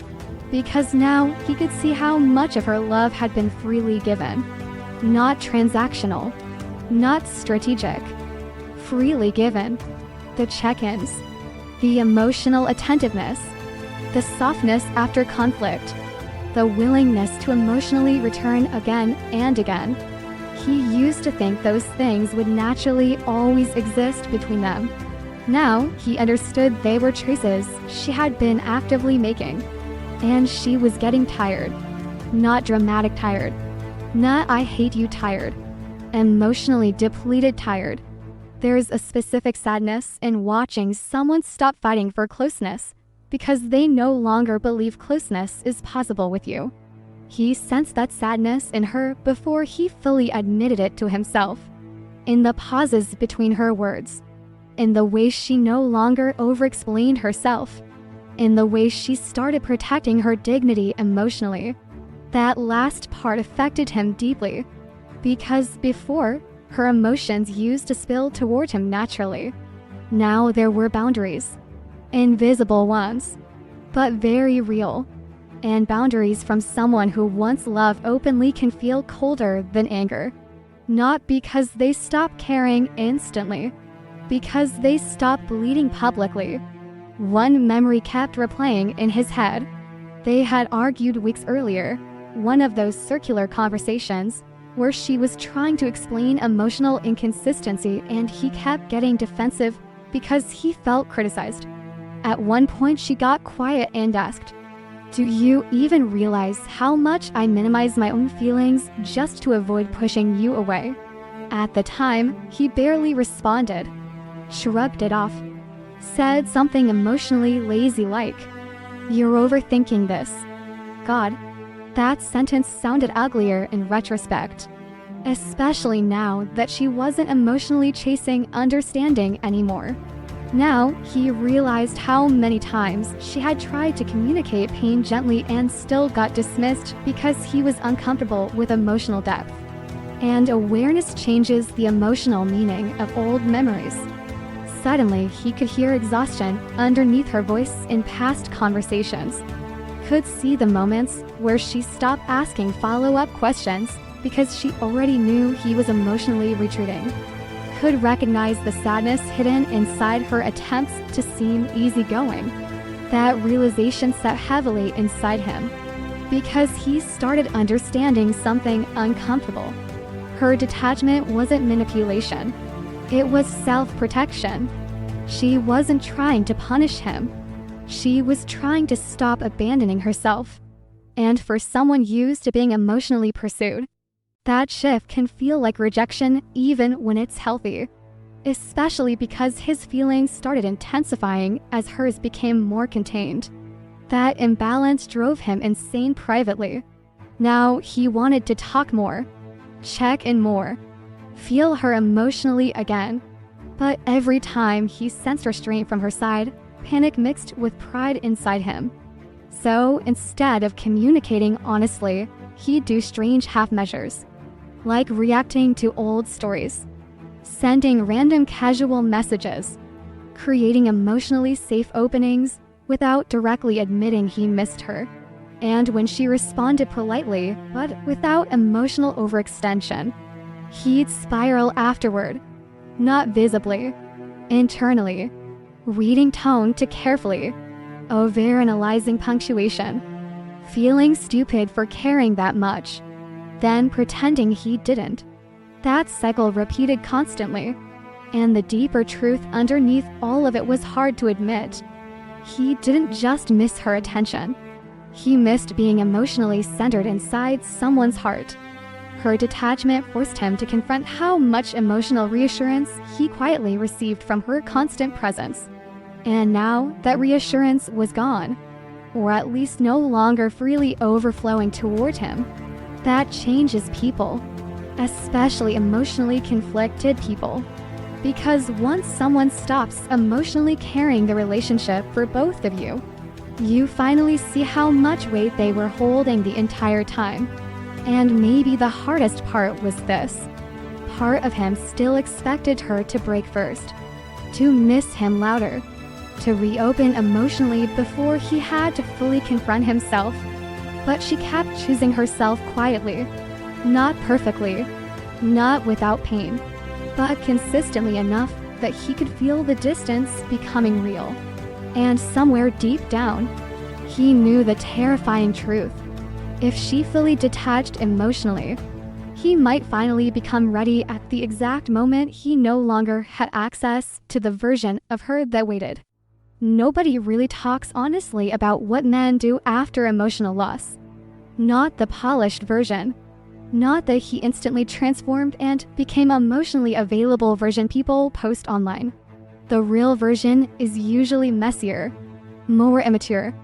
Because now he could see how much of her love had been freely given. Not transactional. Not strategic. Freely given. The check-ins. The emotional attentiveness. The softness after conflict. The willingness to emotionally return again and again. He used to think those things would naturally always exist between them. Now, he understood they were choices she had been actively making. And she was getting tired. Not dramatic tired. Not I hate you tired. Emotionally depleted tired. There's a specific sadness in watching someone stop fighting for closeness because they no longer believe closeness is possible with you. He sensed that sadness in her before he fully admitted it to himself. In the pauses between her words. In the way she no longer over-explained herself. In the way she started protecting her dignity emotionally. That last part affected him deeply. Because before, her emotions used to spill toward him naturally. Now there were boundaries. Invisible ones. But very real. And boundaries from someone who once loved openly can feel colder than anger. Not because they stop caring instantly. Because they stop bleeding publicly. One memory kept replaying in his head. They had argued weeks earlier. One of those circular conversations where she was trying to explain emotional inconsistency and he kept getting defensive because he felt criticized. At one point she got quiet and asked, "Do you even realize how much I minimize my own feelings just to avoid pushing you away?" At the time, he barely responded, shrugged it off, said something emotionally lazy like, "You're overthinking this." God, that sentence sounded uglier in retrospect, especially now that she wasn't emotionally chasing understanding anymore. Now, he realized how many times she had tried to communicate pain gently and still got dismissed because he was uncomfortable with emotional depth. And awareness changes the emotional meaning of old memories. Suddenly, he could hear exhaustion underneath her voice in past conversations. Could see the moments where she stopped asking follow-up questions because she already knew he was emotionally retreating. Could recognize the sadness hidden inside her attempts to seem easygoing. That realization sat heavily inside him because he started understanding something uncomfortable. Her detachment wasn't manipulation. It was self-protection. She wasn't trying to punish him. She was trying to stop abandoning herself. And for someone used to being emotionally pursued, that shift can feel like rejection even when it's healthy. Especially because his feelings started intensifying as hers became more contained. That imbalance drove him insane privately. Now he wanted to talk more, check in more, feel her emotionally again. But every time he sensed restraint from her side, panic mixed with pride inside him. So instead of communicating honestly, he'd do strange half measures, like reacting to old stories, sending random casual messages, creating emotionally safe openings without directly admitting he missed her. And when she responded politely, but without emotional overextension, he'd spiral afterward, not visibly, internally, reading tone to carefully, overanalyzing punctuation, feeling stupid for caring that much, then pretending he didn't. That cycle repeated constantly, and the deeper truth underneath all of it was hard to admit. He didn't just miss her attention. He missed being emotionally centered inside someone's heart. Her detachment forced him to confront how much emotional reassurance he quietly received from her constant presence. And now that reassurance was gone, or at least no longer freely overflowing toward him. That changes people, especially emotionally conflicted people. Because once someone stops emotionally carrying the relationship for both of you, you finally see how much weight they were holding the entire time. And maybe the hardest part was this. Part of him still expected her to break first, to miss him louder, to reopen emotionally before he had to fully confront himself. But she kept choosing herself quietly, not perfectly, not without pain, but consistently enough that he could feel the distance becoming real. And somewhere deep down, he knew the terrifying truth. If she fully detached emotionally, He might finally become ready at the exact moment he no longer had access to the version of her that waited. Nobody really talks honestly about what men do after emotional loss. Not the polished version. Not the he instantly transformed and became emotionally available version people post online. The real version is usually messier, more immature,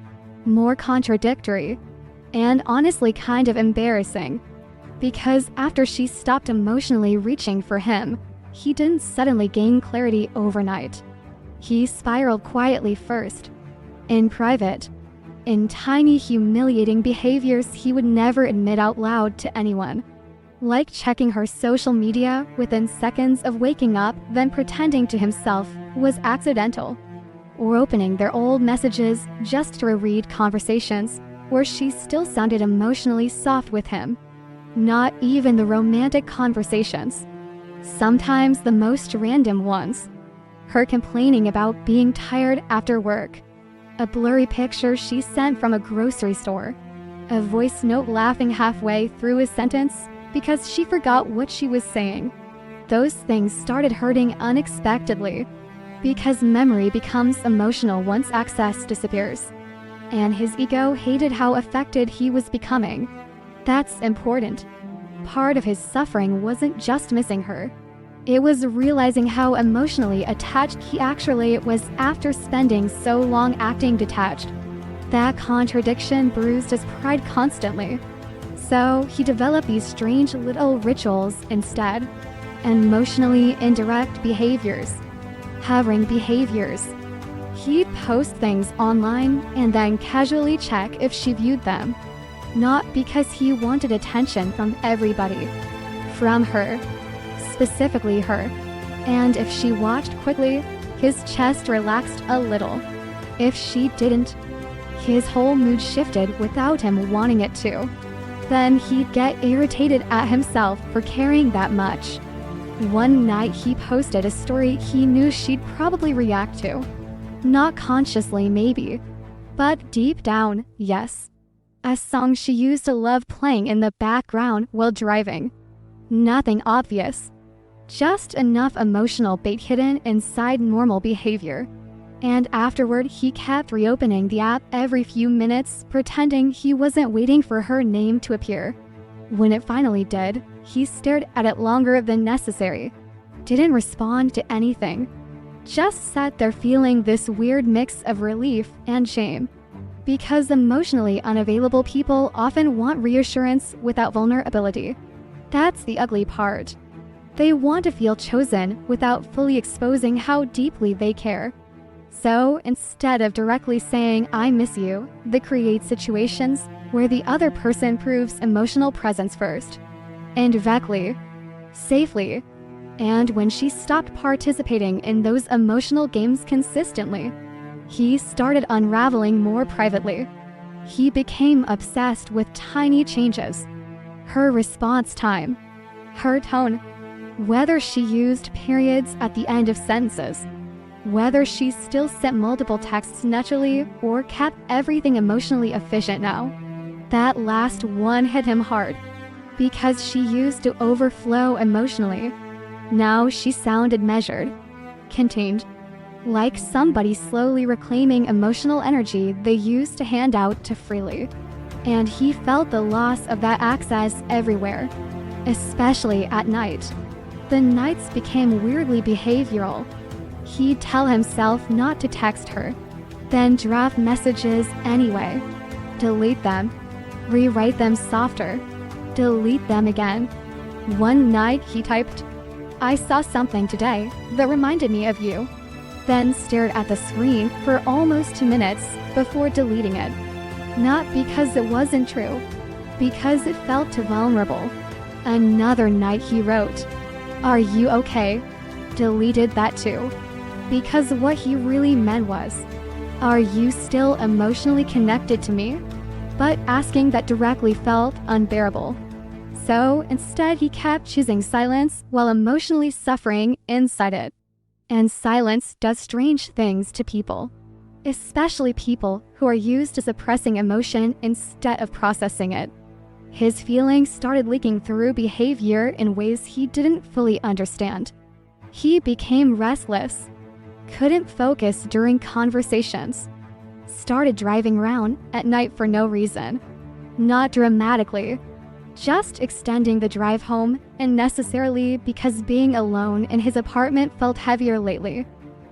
more contradictory, and honestly kind of embarrassing. Because after she stopped emotionally reaching for him, he didn't suddenly gain clarity overnight. He spiraled quietly first, in private, in tiny humiliating behaviors he would never admit out loud to anyone. Like checking her social media within seconds of waking up, then pretending to himself was accidental. Or opening their old messages just to reread conversations where she still sounded emotionally soft with him. Not even the romantic conversations. Sometimes the most random ones. Her complaining about being tired after work. A blurry picture she sent from a grocery store. A voice note laughing halfway through a sentence because she forgot what she was saying. Those things started hurting unexpectedly because memory becomes emotional once access disappears. And his ego hated how affected he was becoming. That's important. Part of his suffering wasn't just missing her. It was realizing how emotionally attached he actually was after spending so long acting detached. That contradiction bruised his pride constantly. So he developed these strange little rituals instead. Emotionally indirect behaviors. Hovering behaviors. He'd post things online and then casually check if she viewed them. Not because he wanted attention from everybody. From her. Specifically her. And if she watched quickly, his chest relaxed a little. If she didn't, his whole mood shifted without him wanting it to. Then he'd get irritated at himself for caring that much. One night he posted a story he knew she'd probably react to. Not consciously, maybe, but deep down, yes. A song she used to love playing in the background while driving. Nothing obvious. Just enough emotional bait hidden inside normal behavior. And afterward, he kept reopening the app every few minutes, pretending he wasn't waiting for her name to appear. When it finally did, he stared at it longer than necessary. Didn't respond to anything. Just sat there feeling this weird mix of relief and shame. Because emotionally unavailable people often want reassurance without vulnerability. That's the ugly part. They want to feel chosen without fully exposing how deeply they care. So instead of directly saying, "I miss you," they create situations where the other person proves emotional presence first. Indirectly. Safely. And when she stopped participating in those emotional games consistently, he started unraveling more privately. He became obsessed with tiny changes. Her response time. Her tone. Whether she used periods at the end of sentences. Whether she still sent multiple texts naturally or kept everything emotionally efficient now. That last one hit him hard. Because she used to overflow emotionally. Now she sounded measured. Contained. Like somebody slowly reclaiming emotional energy they used to hand out too freely. And he felt the loss of that access everywhere. Especially at night. The nights became weirdly behavioral. He'd tell himself not to text her, then draft messages anyway. Delete them. Rewrite them softer. Delete them again. One night he typed, "I saw something today that reminded me of you." Then stared at the screen for almost 2 minutes before deleting it. Not because it wasn't true, because it felt too vulnerable. Another night he wrote, "Are you okay?" Deleted that too. Because what he really meant was, "Are you still emotionally connected to me?" But asking that directly felt unbearable. So instead he kept choosing silence while emotionally suffering inside it. And silence does strange things to people. Especially people who are used to suppressing emotion instead of processing it. His feelings started leaking through behavior in ways he didn't fully understand. He became restless, couldn't focus during conversations, started driving around at night for no reason. Not dramatically, just extending the drive home, and necessarily because being alone in his apartment felt heavier lately.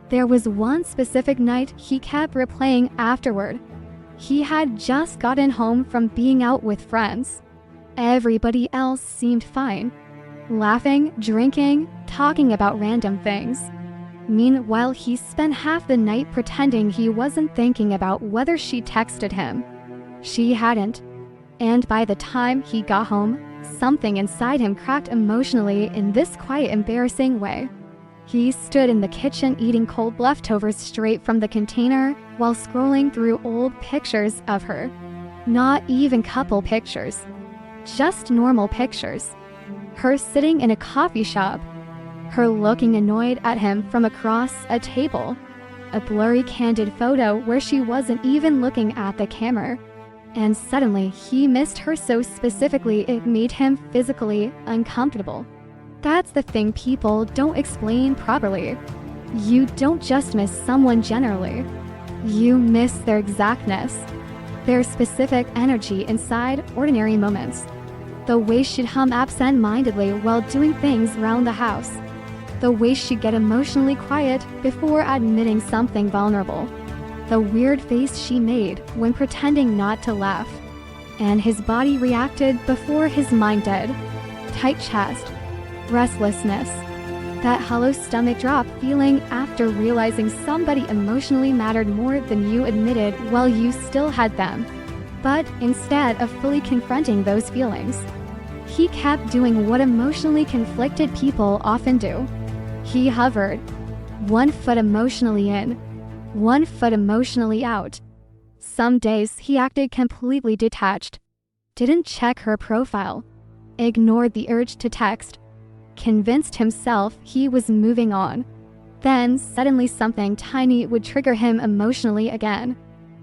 There was one specific night he kept replaying afterward. He had just gotten home from being out with friends. Everybody else seemed fine, laughing, drinking, talking about random things. Meanwhile, he spent half the night pretending he wasn't thinking about whether she texted him. She hadn't. And by the time he got home, something inside him cracked emotionally in this quite embarrassing way. He stood in the kitchen eating cold leftovers straight from the container while scrolling through old pictures of her. Not even couple pictures, just normal pictures. Her sitting in a coffee shop, her looking annoyed at him from across a table, a blurry candid photo where she wasn't even looking at the camera. And suddenly, he missed her so specifically it made him physically uncomfortable. That's the thing people don't explain properly. You don't just miss someone generally. You miss their exactness, their specific energy inside ordinary moments. The way she'd hum absent-mindedly while doing things around the house. The way she'd get emotionally quiet before admitting something vulnerable. The weird face she made when pretending not to laugh. And his body reacted before his mind did. Tight chest, restlessness, that hollow stomach drop feeling after realizing somebody emotionally mattered more than you admitted while you still had them. But instead of fully confronting those feelings, he kept doing what emotionally conflicted people often do. He hovered, one foot emotionally in, one foot emotionally out. Some days he acted completely detached, didn't check her profile, ignored the urge to text, convinced himself he was moving on. Then suddenly something tiny would trigger him emotionally again.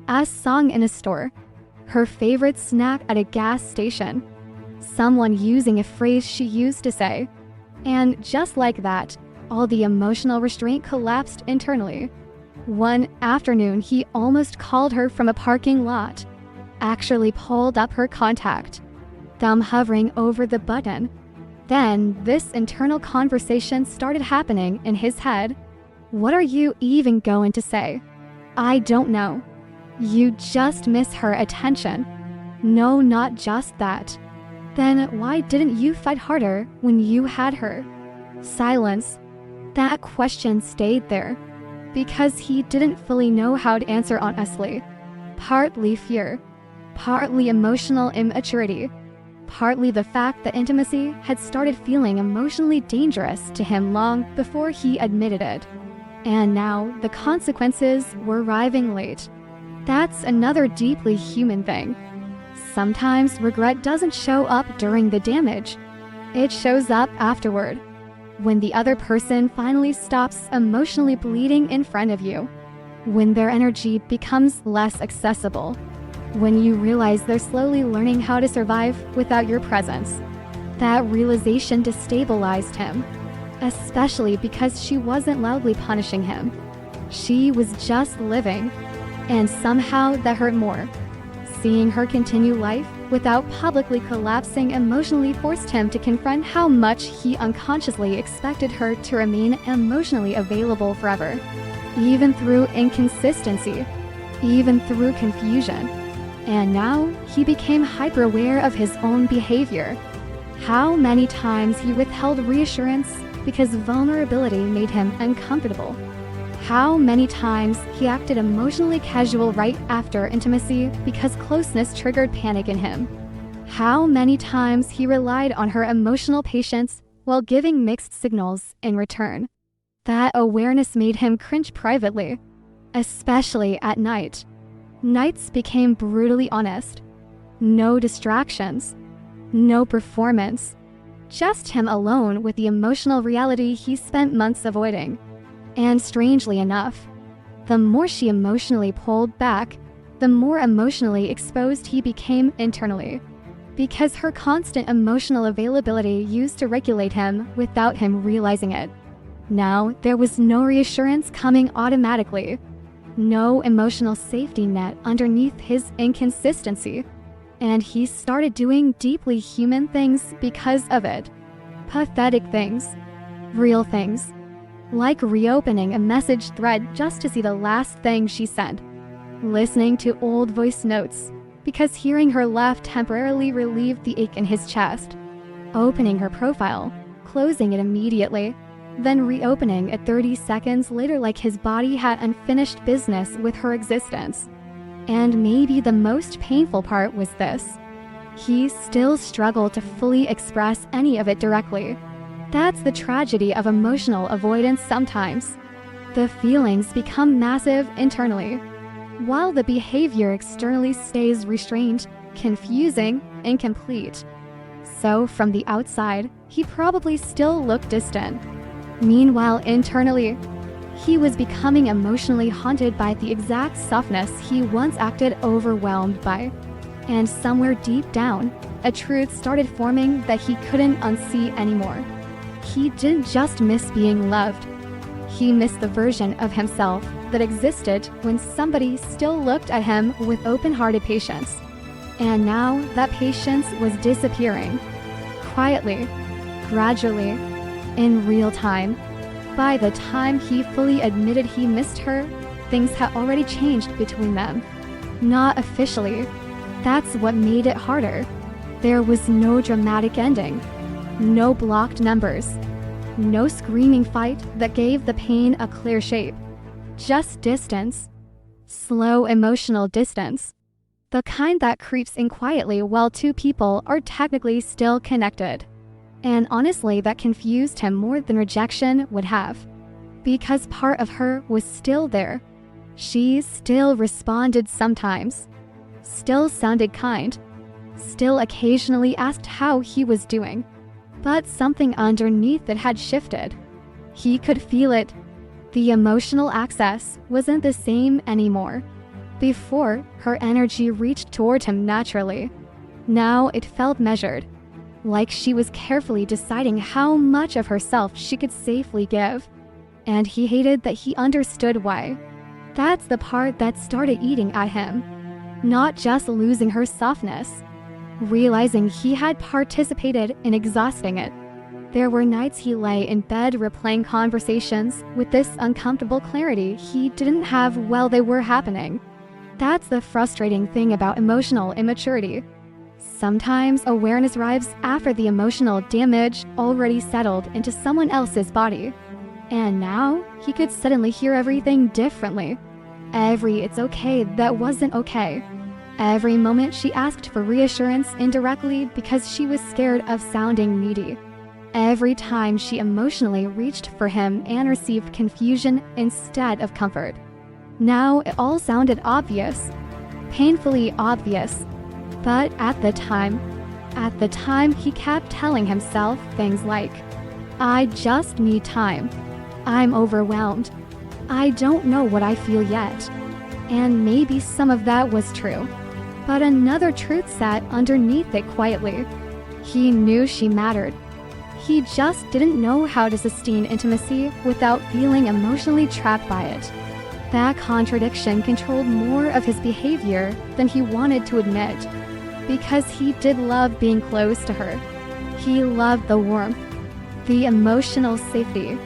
A song in a store, her favorite snack at a gas station, someone using a phrase she used to say. And just like that, all the emotional restraint collapsed internally. One afternoon, he almost called her from a parking lot, actually pulled up her contact, thumb hovering over the button. Then this internal conversation started happening in his head. What are you even going to say? I don't know. You just miss her attention. No, not just that. Then why didn't you fight harder when you had her? Silence. That question stayed there. Because he didn't fully know how to answer honestly. Partly fear, partly emotional immaturity, partly the fact that intimacy had started feeling emotionally dangerous to him long before he admitted it. And now the consequences were arriving late. That's another deeply human thing. Sometimes regret doesn't show up during the damage. It shows up afterward. When the other person finally stops emotionally bleeding in front of you. When their energy becomes less accessible. When you realize they're slowly learning how to survive without your presence. That realization destabilized him, especially because she wasn't loudly punishing him. She was just living, and somehow that hurt more. Seeing her continue life without publicly collapsing emotionally forced him to confront how much he unconsciously expected her to remain emotionally available forever, even through inconsistency, even through confusion. And now he became hyper-aware of his own behavior. How many times he withheld reassurance because vulnerability made him uncomfortable. How many times he acted emotionally casual right after intimacy because closeness triggered panic in him. How many times he relied on her emotional patience while giving mixed signals in return. That awareness made him cringe privately, especially at night. Nights became brutally honest. No distractions, no performance, just him alone with the emotional reality he spent months avoiding. And strangely enough, the more she emotionally pulled back, the more emotionally exposed he became internally. because her constant emotional availability used to regulate him without him realizing it. Now, there was no reassurance coming automatically, no emotional safety net underneath his inconsistency, and he started doing deeply human things because of it. Pathetic things, real things, like reopening a message thread just to see the last thing she sent, listening to old voice notes because hearing her laugh temporarily relieved the ache in his chest, opening her profile, closing it immediately, then reopening it 30 seconds later like his body had unfinished business with her existence. And maybe the most painful part was this: he still struggled to fully express any of it directly. That's the tragedy of emotional avoidance sometimes. The feelings become massive internally, while the behavior externally stays restrained, confusing, incomplete. So from the outside, he probably still looked distant. Meanwhile, internally, he was becoming emotionally haunted by the exact softness he once acted overwhelmed by. And somewhere deep down, a truth started forming that he couldn't unsee anymore. He didn't just miss being loved. He missed the version of himself that existed when somebody still looked at him with open-hearted patience. And now that patience was disappearing. Quietly, gradually, in real time. By the time he fully admitted he missed her, things had already changed between them. Not officially. That's what made it harder. There was no dramatic ending. No blocked numbers. No screaming fight that gave the pain a clear shape. Just distance. Slow emotional distance. The kind that creeps in quietly while two people are technically still connected. And honestly, that confused him more than rejection would have. Because part of her was still there. She still responded sometimes. Still sounded kind. Still occasionally asked how he was doing. But something underneath it had shifted. He could feel it. The emotional access wasn't the same anymore. Before, her energy reached toward him naturally. Now it felt measured. Like she was carefully deciding how much of herself she could safely give. And he hated that he understood why. That's the part that started eating at him. Not just losing her softness. Realizing he had participated in exhausting it. There were nights he lay in bed replaying conversations with this uncomfortable clarity he didn't have while they were happening. That's the frustrating thing about emotional immaturity. Sometimes awareness arrives after the emotional damage already settled into someone else's body. And now, he could suddenly hear everything differently. Every "it's okay" that wasn't okay. Every moment she asked for reassurance indirectly because she was scared of sounding needy. Every time she emotionally reached for him and received confusion instead of comfort. Now it all sounded obvious. Painfully obvious. But at the time he kept telling himself things like, "I just need time. I'm overwhelmed. I don't know what I feel yet." And maybe some of that was true. But another truth sat underneath it quietly. He knew she mattered. He just didn't know how to sustain intimacy without feeling emotionally trapped by it. That contradiction controlled more of his behavior than he wanted to admit. Because he did love being close to her. He loved the warmth, the emotional safety,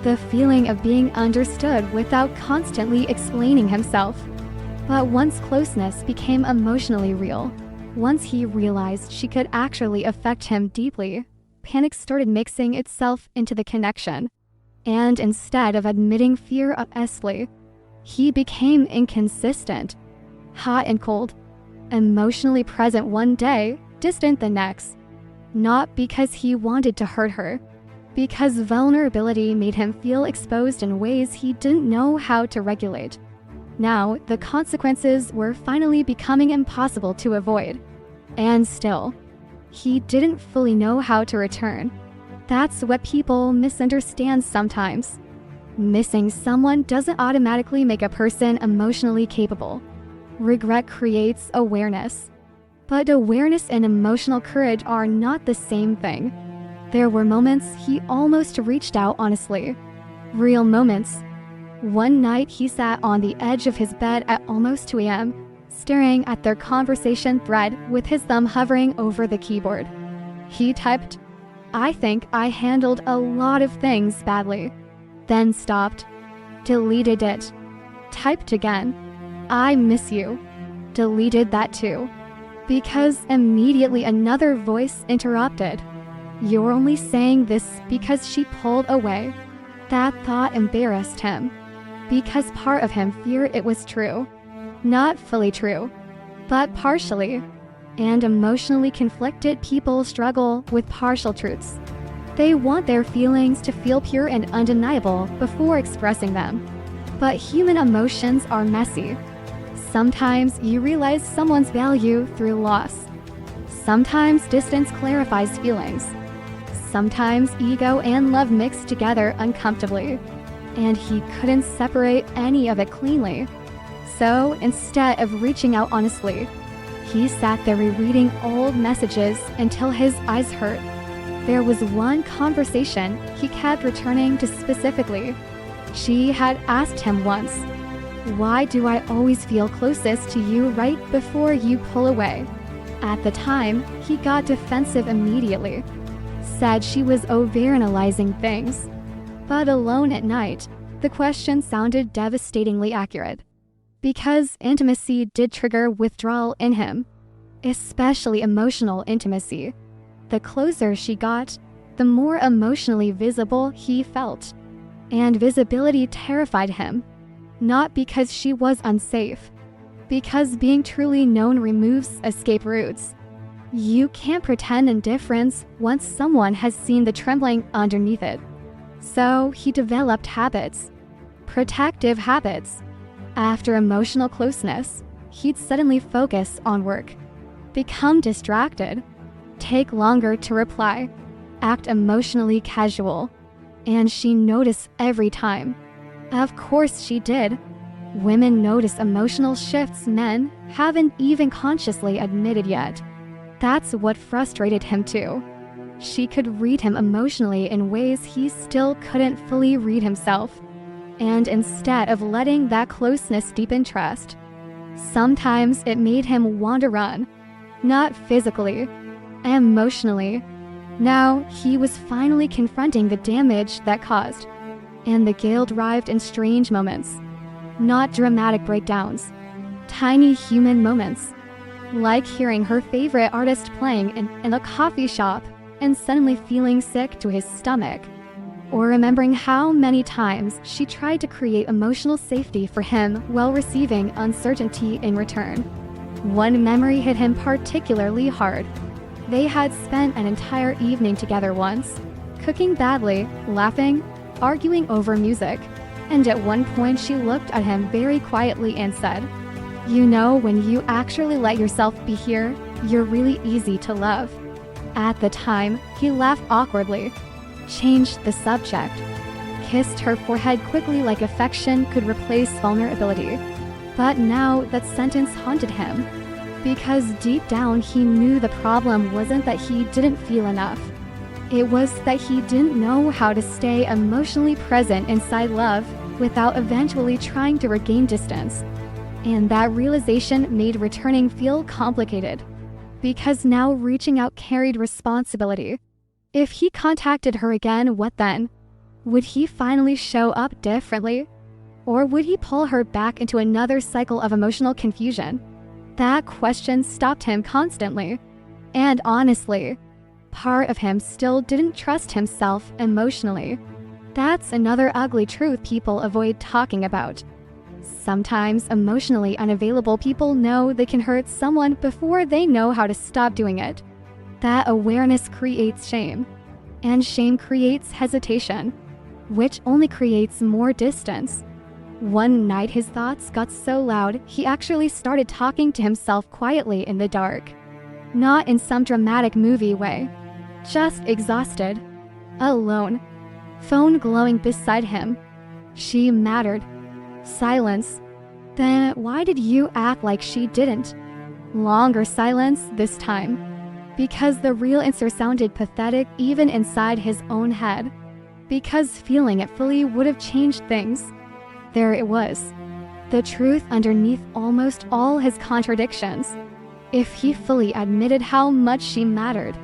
the feeling of being understood without constantly explaining himself. But once closeness became emotionally real, once he realized she could actually affect him deeply, panic started mixing itself into the connection. And instead of admitting fear honestly, he became inconsistent, hot and cold, emotionally present one day, distant the next. Not because he wanted to hurt her, because vulnerability made him feel exposed in ways he didn't know how to regulate. Now, the consequences were finally becoming impossible to avoid. And still, he didn't fully know how to return. That's what people misunderstand sometimes. Missing someone doesn't automatically make a person emotionally capable. Regret creates awareness. But awareness and emotional courage are not the same thing. There were moments he almost reached out honestly. Real moments. One night he sat on the edge of his bed at almost 2 a.m., staring at their conversation thread with his thumb hovering over the keyboard. He typed, "I think I handled a lot of things badly." Then stopped. Deleted it. Typed again. "I miss you." Deleted that too. Because immediately another voice interrupted. "You're only saying this because she pulled away." That thought embarrassed him. Because part of him feared it was true. Not fully true, but partially. And emotionally conflicted people struggle with partial truths. They want their feelings to feel pure and undeniable before expressing them. But human emotions are messy. Sometimes you realize someone's value through loss. Sometimes distance clarifies feelings. Sometimes ego and love mix together uncomfortably. And he couldn't separate any of it cleanly. So instead of reaching out honestly, he sat there rereading old messages until his eyes hurt. There was one conversation he kept returning to specifically. She had asked him once, "Why do I always feel closest to you right before you pull away?" At the time, he got defensive immediately. Said she was overanalyzing things. But alone at night, the question sounded devastatingly accurate. Because intimacy did trigger withdrawal in him, especially emotional intimacy. The closer she got, the more emotionally visible he felt. And visibility terrified him. Not because she was unsafe, because being truly known removes escape routes. You can't pretend indifference once someone has seen the trembling underneath it. So he developed habits. Protective habits. After emotional closeness, he'd suddenly focus on work. Become distracted. Take longer to reply. Act emotionally casual. And she noticed every time. Of course she did. Women notice emotional shifts men haven't even consciously admitted yet. That's what frustrated him too. She could read him emotionally in ways he still couldn't fully read himself. And instead of letting that closeness deepen trust, sometimes it made him want to run. Not physically, emotionally. Now he was finally confronting the damage that caused. And the guilt arrived in strange moments. Not dramatic breakdowns. Tiny human moments. Like hearing her favorite artist playing in a coffee shop and suddenly feeling sick to his stomach. Or remembering how many times she tried to create emotional safety for him while receiving uncertainty in return. One memory hit him particularly hard. They had spent an entire evening together once, cooking badly, laughing, arguing over music, and at one point she looked at him very quietly and said, "You know, when you actually let yourself be here, you're really easy to love." At the time, he laughed awkwardly, changed the subject, kissed her forehead quickly like affection could replace vulnerability. But now that sentence haunted him, because deep down he knew the problem wasn't that he didn't feel enough. It was that he didn't know how to stay emotionally present inside love without eventually trying to regain distance. And that realization made returning feel complicated, because now reaching out carried responsibility. If he contacted her again, what then? Would he finally show up differently? Or would he pull her back into another cycle of emotional confusion? That question stopped him constantly. And honestly, part of him still didn't trust himself emotionally. That's another ugly truth people avoid talking about. Sometimes emotionally unavailable people know they can hurt someone before they know how to stop doing it. That awareness creates shame, and shame creates hesitation, which only creates more distance. One night his thoughts got so loud, he actually started talking to himself quietly in the dark. Not in some dramatic movie way. Just exhausted. Alone. Phone glowing beside him. She mattered. Silence. Then why did you act like she didn't? Longer silence this time, because the real answer sounded pathetic even inside his own head. Because feeling it fully would have changed things. There it was. The truth underneath almost all his contradictions. If he fully admitted how much she mattered,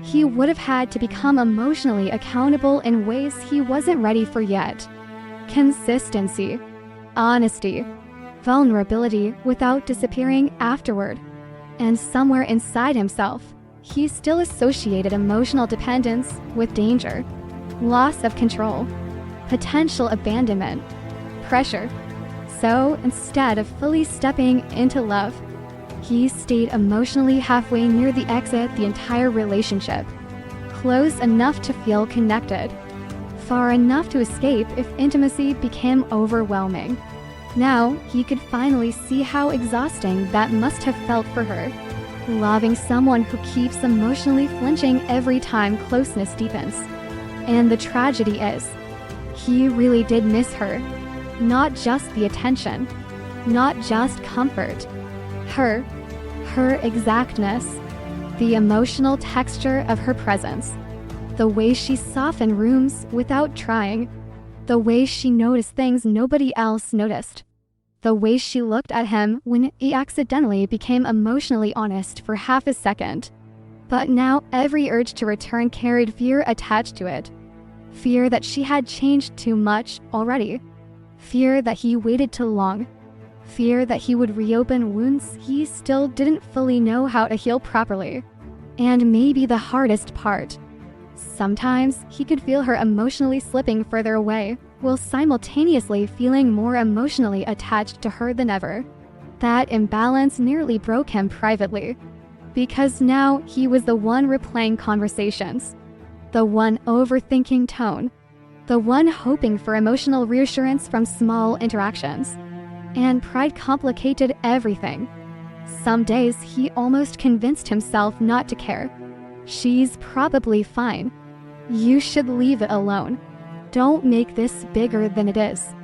he would have had to become emotionally accountable in ways he wasn't ready for yet. Consistency, honesty, vulnerability without disappearing afterward. And somewhere inside himself, he still associated emotional dependence with danger, loss of control, potential abandonment, pressure. So instead of fully stepping into love, he stayed emotionally halfway near the exit the entire relationship, close enough to feel connected, far enough to escape if intimacy became overwhelming. Now he could finally see how exhausting that must have felt for her, loving someone who keeps emotionally flinching every time closeness deepens. And the tragedy is, he really did miss her. Not just the attention, not just comfort. Her exactness, the emotional texture of her presence, the way she softened rooms without trying, the way she noticed things nobody else noticed, the way she looked at him when he accidentally became emotionally honest for half a second. But now every urge to return carried fear attached to it. Fear that she had changed too much already. Fear that he waited too long. Fear that he would reopen wounds he still didn't fully know how to heal properly. And maybe the hardest part. Sometimes he could feel her emotionally slipping further away, while simultaneously feeling more emotionally attached to her than ever. That imbalance nearly broke him privately. Because now he was the one replaying conversations. The one overthinking tone. The one hoping for emotional reassurance from small interactions. And pride complicated everything. Some days he almost convinced himself not to care. She's probably fine. You should leave it alone. Don't make this bigger than it is.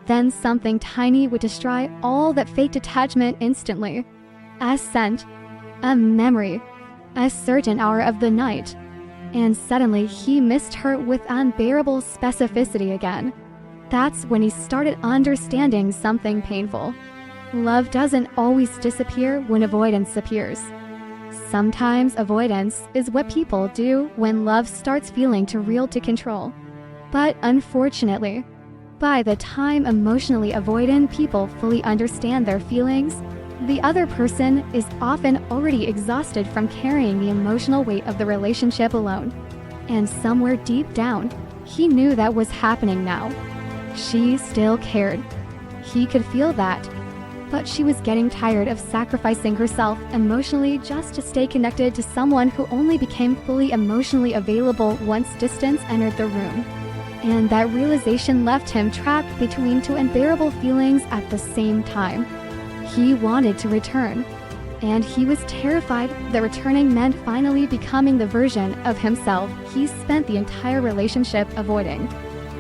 Then something tiny would destroy all that faked attachment instantly. A scent, a memory, a certain hour of the night. And suddenly he missed her with unbearable specificity again. That's when he started understanding something painful. Love doesn't always disappear when avoidance appears. Sometimes avoidance is what people do when love starts feeling too real to control. But unfortunately, by the time emotionally avoidant people fully understand their feelings, the other person is often already exhausted from carrying the emotional weight of the relationship alone. And somewhere deep down, he knew that was happening now. She still cared. He could feel that. But she was getting tired of sacrificing herself emotionally just to stay connected to someone who only became fully emotionally available once distance entered the room. And that realization left him trapped between two unbearable feelings at the same time. He wanted to return, and he was terrified that returning meant finally becoming the version of himself he spent the entire relationship avoiding.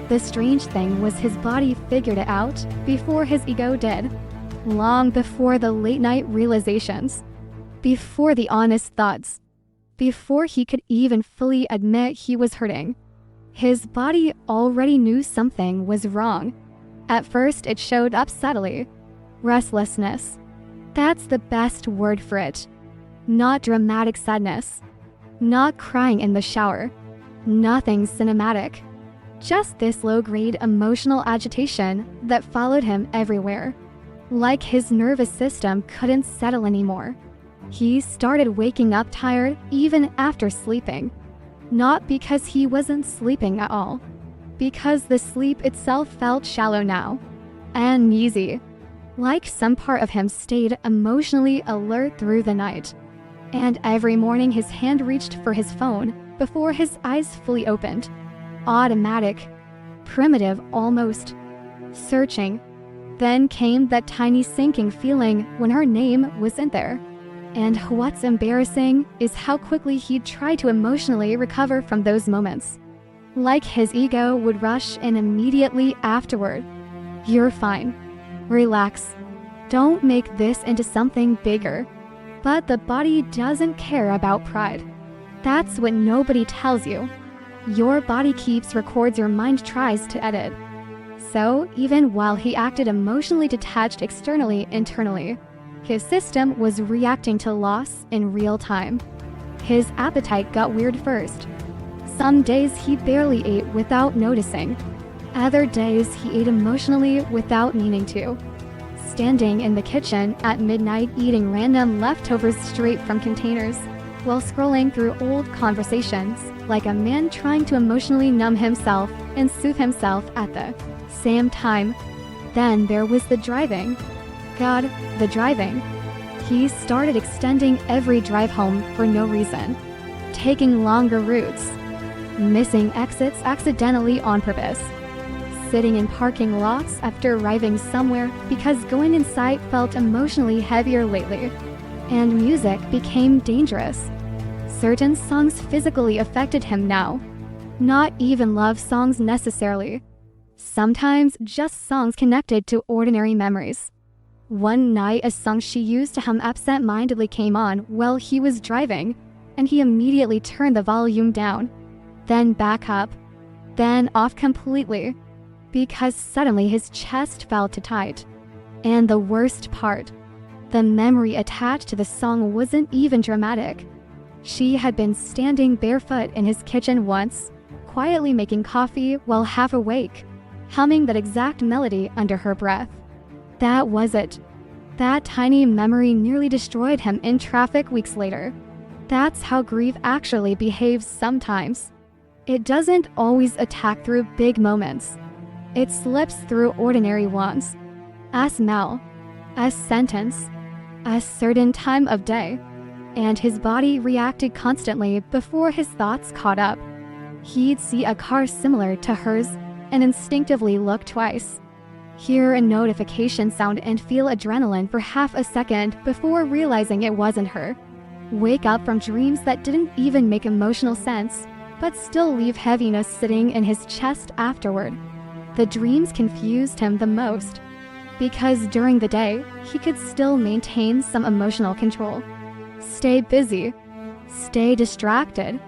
The strange thing was his body figured it out before his ego did. Long before the late-night realizations, before the honest thoughts, before he could even fully admit he was hurting. His body already knew something was wrong. At first, it showed up subtly. Restlessness. That's the best word for it. Not dramatic sadness. Not crying in the shower. Nothing cinematic. Just this low-grade emotional agitation that followed him everywhere. Like his nervous system couldn't settle anymore. He started waking up tired even after sleeping. Not because he wasn't sleeping at all. Because the sleep itself felt shallow now. Uneasy. Like some part of him stayed emotionally alert through the night. And every morning his hand reached for his phone before his eyes fully opened. Automatic. Primitive almost. Searching. Then came that tiny sinking feeling when her name wasn't there. And what's embarrassing is how quickly he'd try to emotionally recover from those moments. Like his ego would rush in immediately afterward. You're fine. Relax. Don't make this into something bigger. But the body doesn't care about pride. That's what nobody tells you. Your body keeps records your mind tries to edit. So, even while he acted emotionally detached externally, internally, his system was reacting to loss in real time. His appetite got weird first. Some days he barely ate without noticing. Other days he ate emotionally without meaning to. Standing in the kitchen at midnight eating random leftovers straight from containers, while scrolling through old conversations, like a man trying to emotionally numb himself and soothe himself at the same time. Then there was the driving. God, the driving. He started extending every drive home for no reason, taking longer routes, missing exits accidentally on purpose, sitting in parking lots after arriving somewhere because going inside felt emotionally heavier lately, and music became dangerous. Certain songs physically affected him now, not even love songs necessarily. Sometimes just songs connected to ordinary memories. One night, a song she used to hum absent-mindedly came on while he was driving, and he immediately turned the volume down, then back up, then off completely, because suddenly his chest felt too tight. And the worst part, the memory attached to the song wasn't even dramatic. She had been standing barefoot in his kitchen once, quietly making coffee while half awake, humming that exact melody under her breath. That was it. That tiny memory nearly destroyed him in traffic weeks later. That's how grief actually behaves sometimes. It doesn't always attack through big moments. It slips through ordinary ones. A smell, a sentence, a certain time of day. And his body reacted constantly before his thoughts caught up. He'd see a car similar to hers and instinctively look twice, hear a notification sound and feel adrenaline for half a second before realizing it wasn't her, wake up from dreams that didn't even make emotional sense, but still leave heaviness sitting in his chest afterward. The dreams confused him the most, because during the day, he could still maintain some emotional control. Stay busy, stay distracted,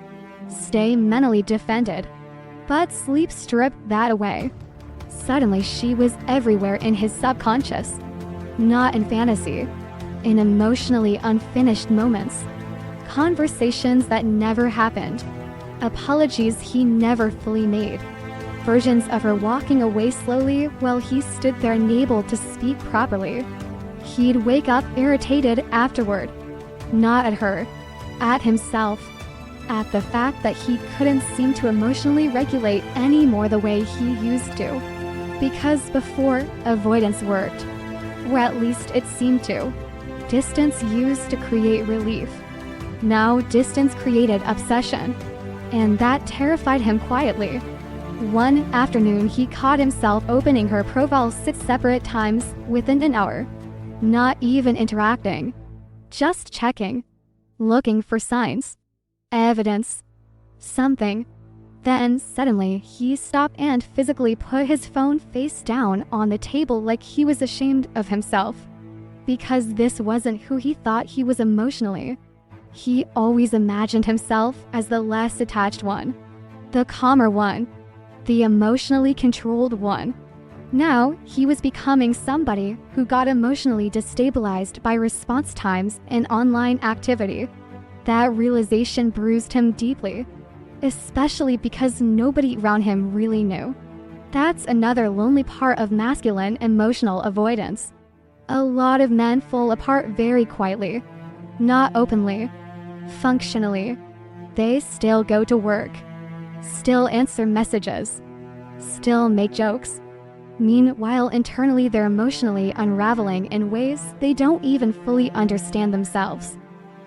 stay mentally defended. But sleep stripped that away. Suddenly she was everywhere in his subconscious, not in fantasy, in emotionally unfinished moments, conversations that never happened, apologies he never fully made, versions of her walking away slowly while he stood there unable to speak properly. He'd wake up irritated afterward, not at her, at himself, at the fact that he couldn't seem to emotionally regulate any more the way he used to. Because before, avoidance worked, or at least it seemed to. Distance used to create relief. Now distance created obsession, and that terrified him quietly. One afternoon he caught himself opening her profile 6 separate times within an hour, not even interacting, just checking, looking for signs, evidence, something. Then suddenly he stopped and physically put his phone face down on the table like he was ashamed of himself, because this wasn't who he thought he was emotionally. He always imagined himself as the less attached one, the calmer one, the emotionally controlled one. Now he was becoming somebody who got emotionally destabilized by response times and online activity. That realization bruised him deeply, especially because nobody around him really knew. That's another lonely part of masculine emotional avoidance. A lot of men fall apart very quietly, not openly, functionally. They still go to work, still answer messages, still make jokes. Meanwhile, internally they're emotionally unraveling in ways they don't even fully understand themselves.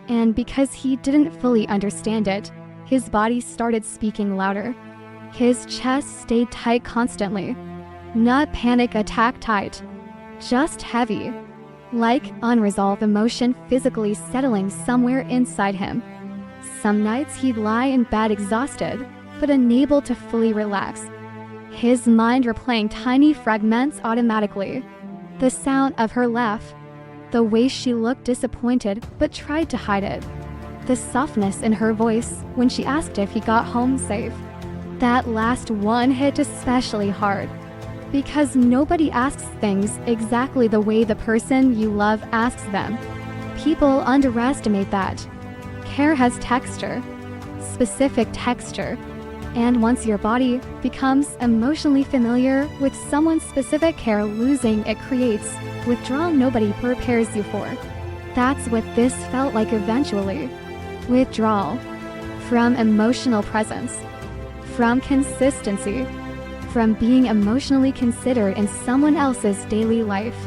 And because he didn't fully understand it, his body started speaking louder. His chest stayed tight constantly. Not panic attack tight, just heavy. Like unresolved emotion physically settling somewhere inside him. Some nights he'd lie in bed exhausted, but unable to fully relax. His mind replaying tiny fragments automatically. The sound of her laugh, The way she looked disappointed but tried to hide it. The softness in her voice when she asked if he got home safe. That last one hit especially hard. Because nobody asks things exactly the way the person you love asks them. People underestimate that. Care has texture. Specific texture. And once your body becomes emotionally familiar with someone's specific care, losing it creates withdrawal nobody prepares you for. That's what this felt like eventually. Withdrawal. From emotional presence. From consistency. From being emotionally considered in someone else's daily life.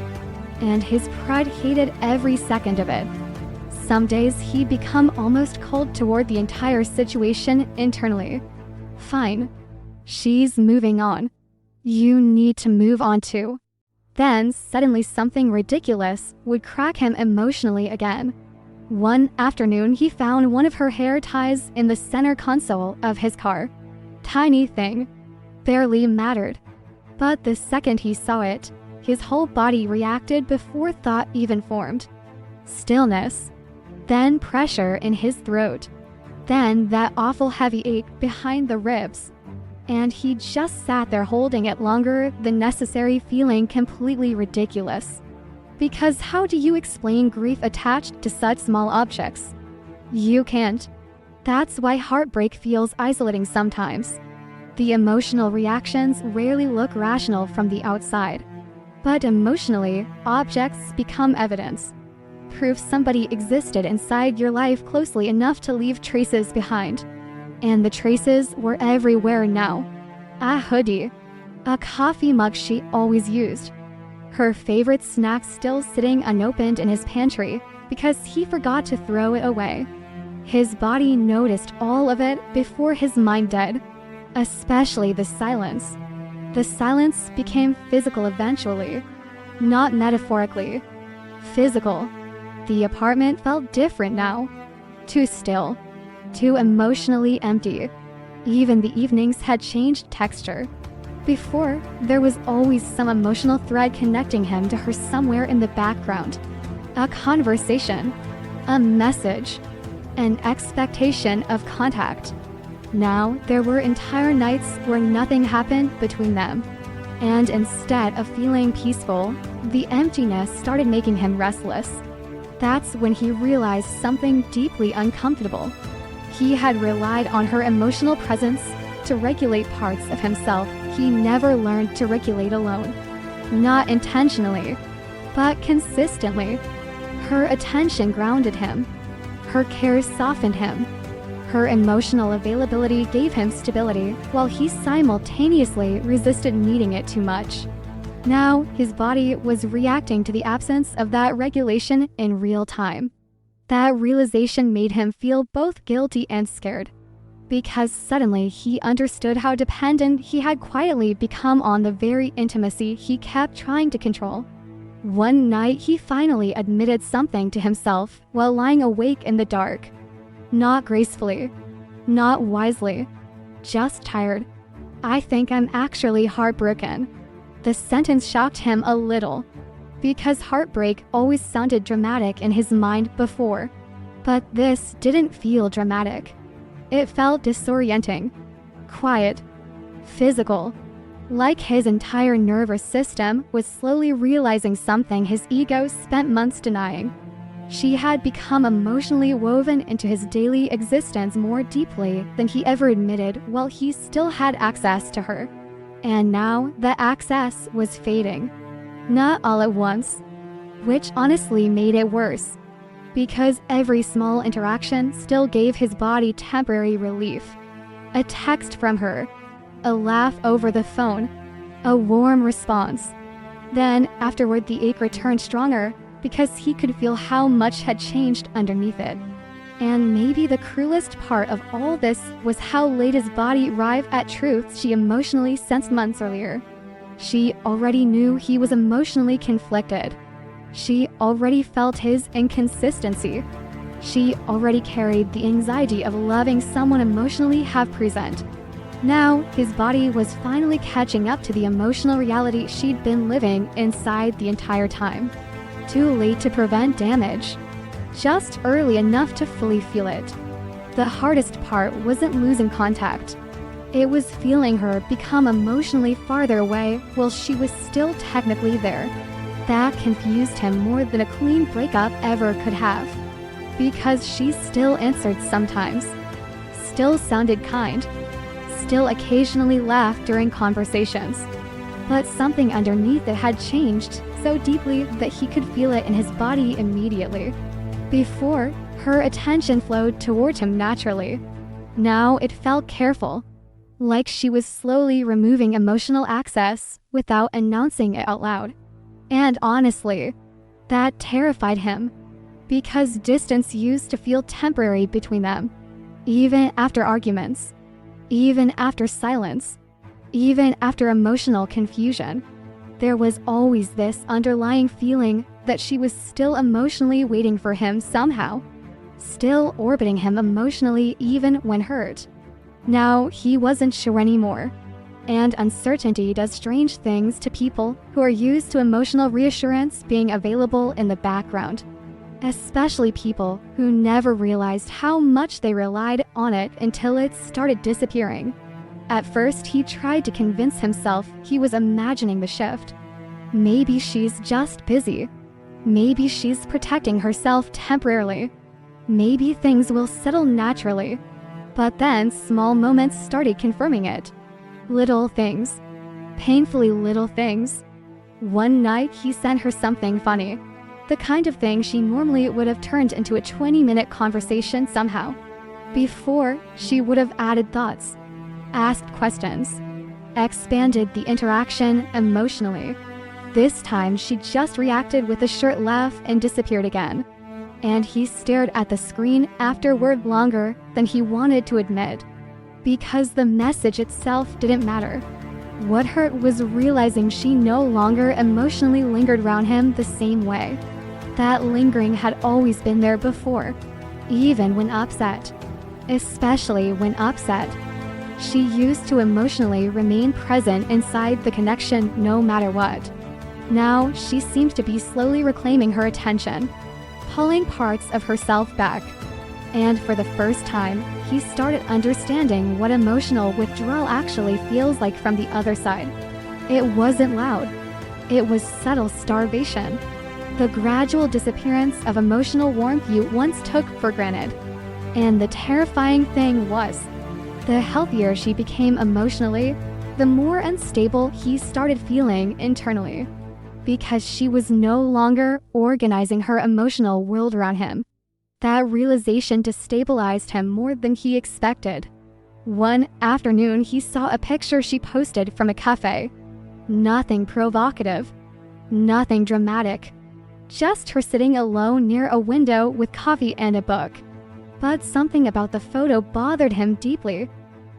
And his pride hated every second of it. Some days he'd become almost cold toward the entire situation internally. Fine. She's moving on. You need to move on too. Then suddenly something ridiculous would crack him emotionally again. One afternoon he found one of her hair ties in the center console of his car. Tiny thing. Barely mattered. But the second he saw it, his whole body reacted before thought even formed. Stillness. Then pressure in his throat. Then that awful heavy ache behind the ribs. And he just sat there holding it longer than necessary, feeling completely ridiculous. Because how do you explain grief attached to such small objects? You can't. That's why heartbreak feels isolating sometimes. The emotional reactions rarely look rational from the outside. But emotionally, objects become evidence. Proof somebody existed inside your life closely enough to leave traces behind. And the traces were everywhere now. A hoodie. A coffee mug she always used. Her favorite snack still sitting unopened in his pantry because he forgot to throw it away. His body noticed all of it before his mind did. Especially the silence. The silence became physical eventually. Not metaphorically. Physical. The apartment felt different now. Too still. Too emotionally empty. Even the evenings had changed texture. Before, there was always some emotional thread connecting him to her somewhere in the background. A conversation. A message. An expectation of contact. Now, there were entire nights where nothing happened between them. And instead of feeling peaceful, the emptiness started making him restless. That's when he realized something deeply uncomfortable. He had relied on her emotional presence to regulate parts of himself he never learned to regulate alone. Not intentionally, but consistently. Her attention grounded him. Her care softened him. Her emotional availability gave him stability, while he simultaneously resisted needing it too much. Now, his body was reacting to the absence of that regulation in real time. That realization made him feel both guilty and scared, because suddenly he understood how dependent he had quietly become on the very intimacy he kept trying to control. One night, he finally admitted something to himself while lying awake in the dark. Not gracefully, not wisely, just tired. I think I'm actually heartbroken. The sentence shocked him a little, because heartbreak always sounded dramatic in his mind before. But this didn't feel dramatic. It felt disorienting, quiet, physical, like his entire nervous system was slowly realizing something his ego spent months denying. She had become emotionally woven into his daily existence more deeply than he ever admitted while he still had access to her. And now the access was fading. Not all at once, which honestly made it worse, because every small interaction still gave his body temporary relief. A text from her, a laugh over the phone, a warm response. Then afterward the ache returned stronger because he could feel how much had changed underneath it. And maybe the cruelest part of all this was how late his body arrived at truths she emotionally sensed months earlier. She already knew he was emotionally conflicted. She already felt his inconsistency. She already carried the anxiety of loving someone emotionally half present. Now, his body was finally catching up to the emotional reality she'd been living inside the entire time. too late to prevent damage, just early enough to fully feel it. The hardest part wasn't losing contact. It was feeling her become emotionally farther away while she was still technically there. That confused him more than a clean breakup ever could have. Because she still answered sometimes, still sounded kind, still occasionally laughed during conversations. But something underneath it had changed so deeply that he could feel it in his body immediately. Before, her attention flowed toward him naturally. Now it felt careful, like she was slowly removing emotional access without announcing it out loud. And honestly, that terrified him, because distance used to feel temporary between them, even after arguments, even after silence, even after emotional confusion. There was always this underlying feeling that she was still emotionally waiting for him somehow, still orbiting him emotionally even when hurt. Now he wasn't sure anymore. And uncertainty does strange things to people who are used to emotional reassurance being available in the background, especially people who never realized how much they relied on it until it started disappearing. At first, he tried to convince himself he was imagining the shift. Maybe she's just busy. Maybe she's protecting herself temporarily. Maybe things will settle naturally. But then small moments started confirming it. Little things. Painfully little things. One night, he sent her something funny. The kind of thing she normally would have turned into a 20-minute conversation somehow. Before, she would have added thoughts, asked questions, expanded the interaction emotionally. This time, she just reacted with a short laugh and disappeared again. And he stared at the screen afterward longer than he wanted to admit, because the message itself didn't matter. What hurt was realizing she no longer emotionally lingered around him the same way. That lingering had always been there before, even when upset. Especially when upset. She used to emotionally remain present inside the connection no matter what. Now she seemed to be slowly reclaiming her attention, pulling parts of herself back. And for the first time, he started understanding what emotional withdrawal actually feels like from the other side. It wasn't loud. It was subtle starvation. The gradual disappearance of emotional warmth you once took for granted. And the terrifying thing was, the healthier she became emotionally, the more unstable he started feeling internally. Because she was no longer organizing her emotional world around him. That realization destabilized him more than he expected. One afternoon, he saw a picture she posted from a cafe. Nothing provocative. Nothing dramatic. Just her sitting alone near a window with coffee and a book. But something about the photo bothered him deeply.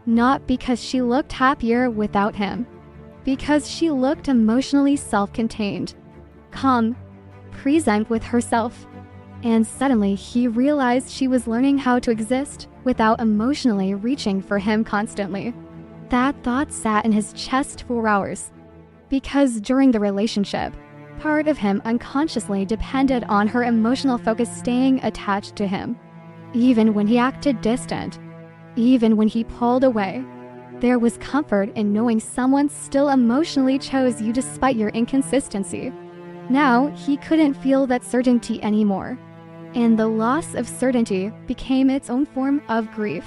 Not because she looked happier without him. Because she looked emotionally self-contained. Calm. Present with herself. And suddenly he realized she was learning how to exist without emotionally reaching for him constantly. That thought sat in his chest for hours. Because during the relationship, part of him unconsciously depended on her emotional focus staying attached to him. Even when he acted distant, even when he pulled away, there was comfort in knowing someone still emotionally chose you despite your inconsistency. Now, he couldn't feel that certainty anymore. And the loss of certainty became its own form of grief.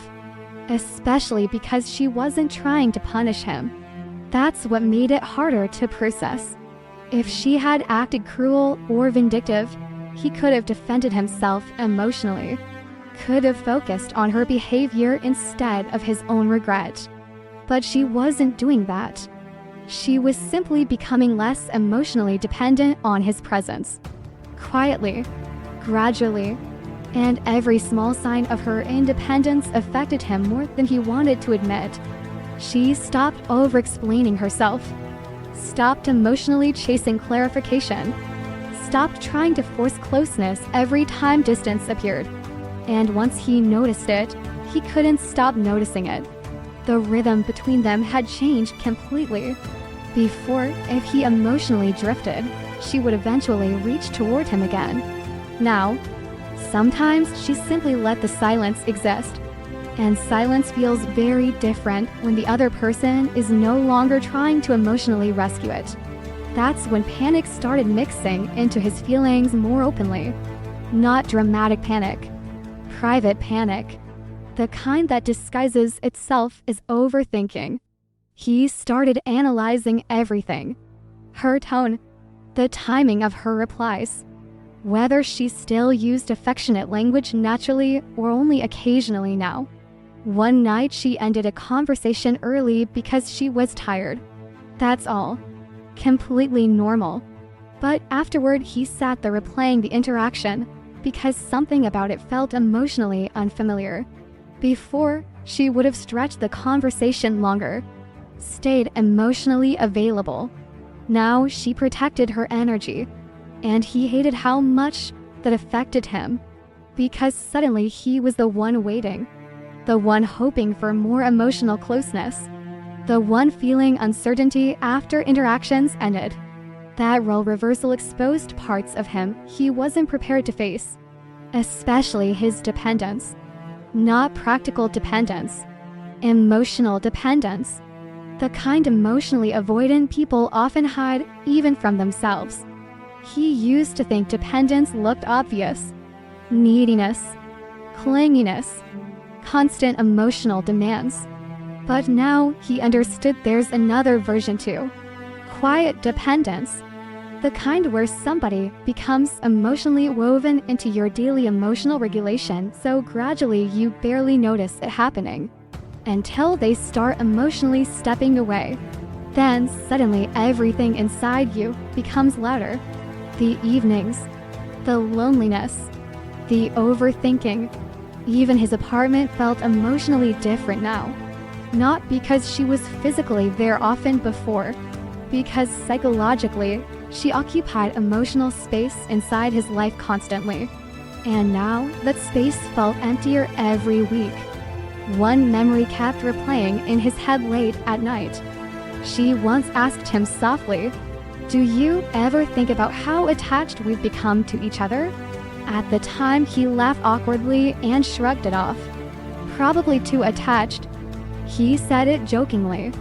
Especially because she wasn't trying to punish him. That's what made it harder to process. If she had acted cruel or vindictive, he could have defended himself emotionally. Could have focused on her behavior instead of his own regret. But she wasn't doing that. She was simply becoming less emotionally dependent on his presence. Quietly, gradually, and every small sign of her independence affected him more than he wanted to admit. She stopped over-explaining herself, stopped emotionally chasing clarification, stopped trying to force closeness every time distance appeared. And once he noticed it, he couldn't stop noticing it. The rhythm between them had changed completely. Before, if he emotionally drifted, she would eventually reach toward him again. Now, sometimes she simply let the silence exist. And silence feels very different when the other person is no longer trying to emotionally rescue it. That's when panic started mixing into his feelings more openly. Not dramatic panic, private panic. The kind that disguises itself as overthinking. He started analyzing everything. Her tone, the timing of her replies, whether she still used affectionate language naturally or only occasionally now. One night she ended a conversation early because she was tired. That's all. Completely normal. But afterward he sat there replaying the interaction because something about it felt emotionally unfamiliar. Before, she would have stretched the conversation longer, stayed emotionally available. Now she protected her energy, and he hated how much that affected him, because suddenly he was the one waiting, the one hoping for more emotional closeness, the one feeling uncertainty after interactions ended. That role reversal exposed parts of him he wasn't prepared to face, especially his dependence. Not practical dependence, emotional dependence. The kind emotionally avoidant people often hide even from themselves. He used to think dependence looked obvious. Neediness, clinginess, constant emotional demands. But now he understood there's another version too. Quiet dependence. The kind where somebody becomes emotionally woven into your daily emotional regulation so gradually you barely notice it happening, until they start emotionally stepping away. Then suddenly everything inside you becomes louder. The evenings, the loneliness, the overthinking. Even his apartment felt emotionally different now. Not because she was physically there often before, because psychologically, she occupied emotional space inside his life constantly. And now, that space felt emptier every week. One memory kept replaying in his head late at night. She once asked him softly, "Do you ever think about how attached we've become to each other?" At the time, he laughed awkwardly and shrugged it off. Probably too attached. He said it jokingly,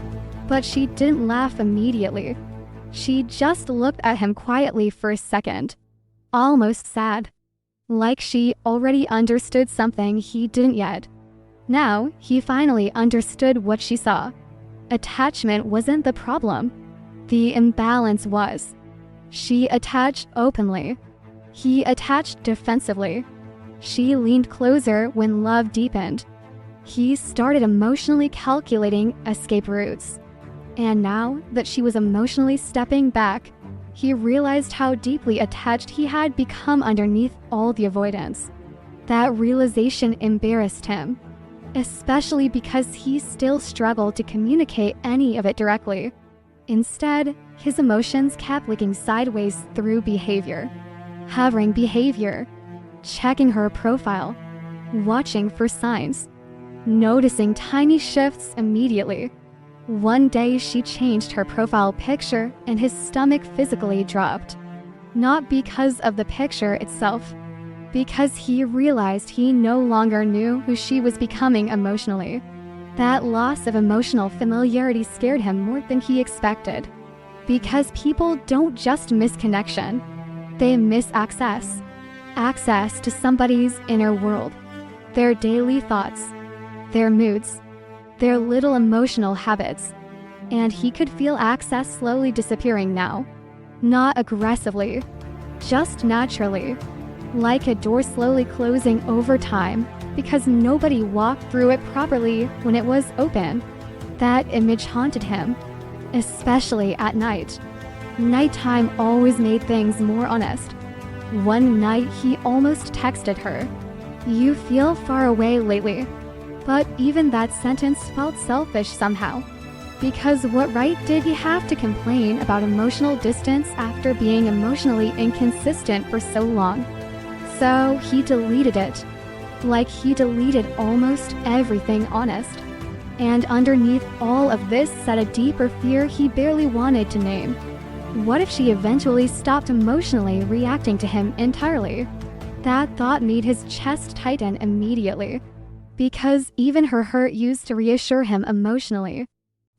but she didn't laugh immediately. She just looked at him quietly for a second, almost sad, like she already understood something he didn't yet. Now, he finally understood what she saw. Attachment wasn't the problem. The imbalance was. She attached openly. He attached defensively. She leaned closer when love deepened. He started emotionally calculating escape routes. And now that she was emotionally stepping back, he realized how deeply attached he had become underneath all the avoidance. That realization embarrassed him, especially because he still struggled to communicate any of it directly. Instead, his emotions kept leaking sideways through behavior. Hovering behavior, checking her profile, watching for signs, noticing tiny shifts immediately. One day she changed her profile picture and his stomach physically dropped. Not because of the picture itself, because he realized he no longer knew who she was becoming emotionally. That loss of emotional familiarity scared him more than he expected. Because people don't just miss connection, they miss access. Access to somebody's inner world, their daily thoughts, their moods, their little emotional habits. And he could feel access slowly disappearing now. Not aggressively, just naturally. Like a door slowly closing over time because nobody walked through it properly when it was open. That image haunted him, especially at night. Nighttime always made things more honest. One night he almost texted her, "You feel far away lately." But even that sentence felt selfish somehow. Because what right did he have to complain about emotional distance after being emotionally inconsistent for so long? So he deleted it. Like he deleted almost everything honest. And underneath all of this sat a deeper fear he barely wanted to name. What if she eventually stopped emotionally reacting to him entirely? That thought made his chest tighten immediately, because even her hurt used to reassure him emotionally.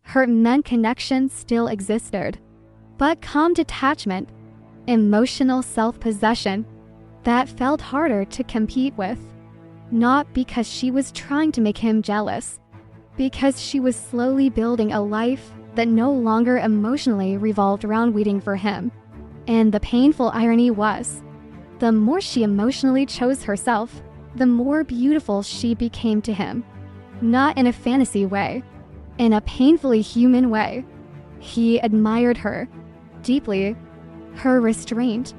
Hurt meant connection still existed, but calm detachment, emotional self-possession, that felt harder to compete with. Not because she was trying to make him jealous, because she was slowly building a life that no longer emotionally revolved around waiting for him. And the painful irony was, the more she emotionally chose herself, the more beautiful she became to him. Not in a fantasy way, in a painfully human way. He admired her deeply, her restraint,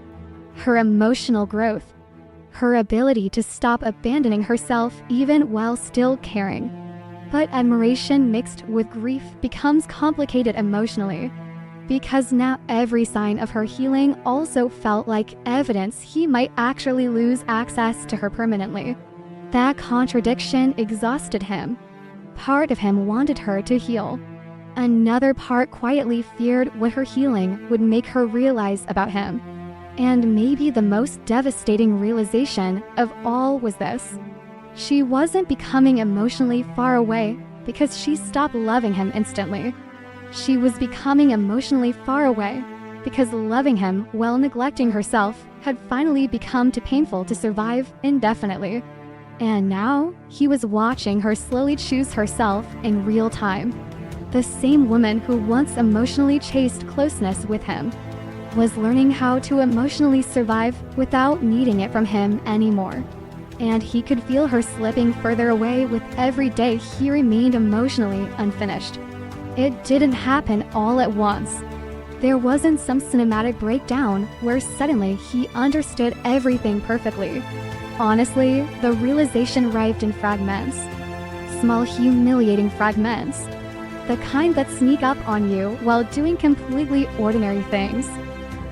her emotional growth, her ability to stop abandoning herself even while still caring. But admiration mixed with grief becomes complicated emotionally, because now every sign of her healing also felt like evidence he might actually lose access to her permanently. That contradiction exhausted him. Part of him wanted her to heal. Another part quietly feared what her healing would make her realize about him. And maybe the most devastating realization of all was this. She wasn't becoming emotionally far away because she stopped loving him instantly. She was becoming emotionally far away because loving him while neglecting herself had finally become too painful to survive indefinitely. And now, he was watching her slowly choose herself in real time. The same woman who once emotionally chased closeness with him was learning how to emotionally survive without needing it from him anymore. And he could feel her slipping further away with every day he remained emotionally unfinished. It didn't happen all at once. There wasn't some cinematic breakdown where suddenly he understood everything perfectly. Honestly, the realization arrived in fragments. Small, humiliating fragments. The kind that sneak up on you while doing completely ordinary things.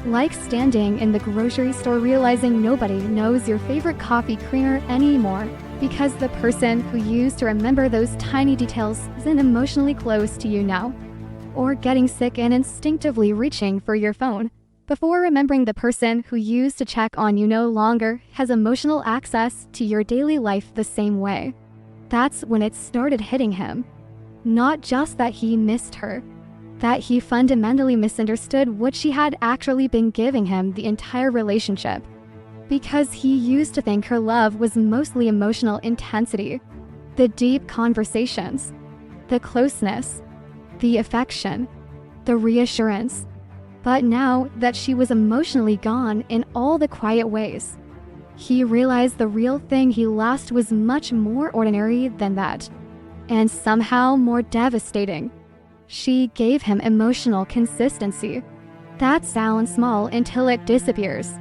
Like standing in the grocery store realizing nobody knows your favorite coffee creamer anymore because the person who used to remember those tiny details isn't emotionally close to you now. Or getting sick and instinctively reaching for your phone before remembering the person who used to check on you no longer has emotional access to your daily life the same way. That's when it started hitting him. Not just that he missed her, that he fundamentally misunderstood what she had actually been giving him the entire relationship. Because he used to think her love was mostly emotional intensity, the deep conversations, the closeness, the affection, the reassurance. But now that she was emotionally gone in all the quiet ways, he realized the real thing he lost was much more ordinary than that, and somehow more devastating. She gave him emotional consistency. That sounds small until it disappears.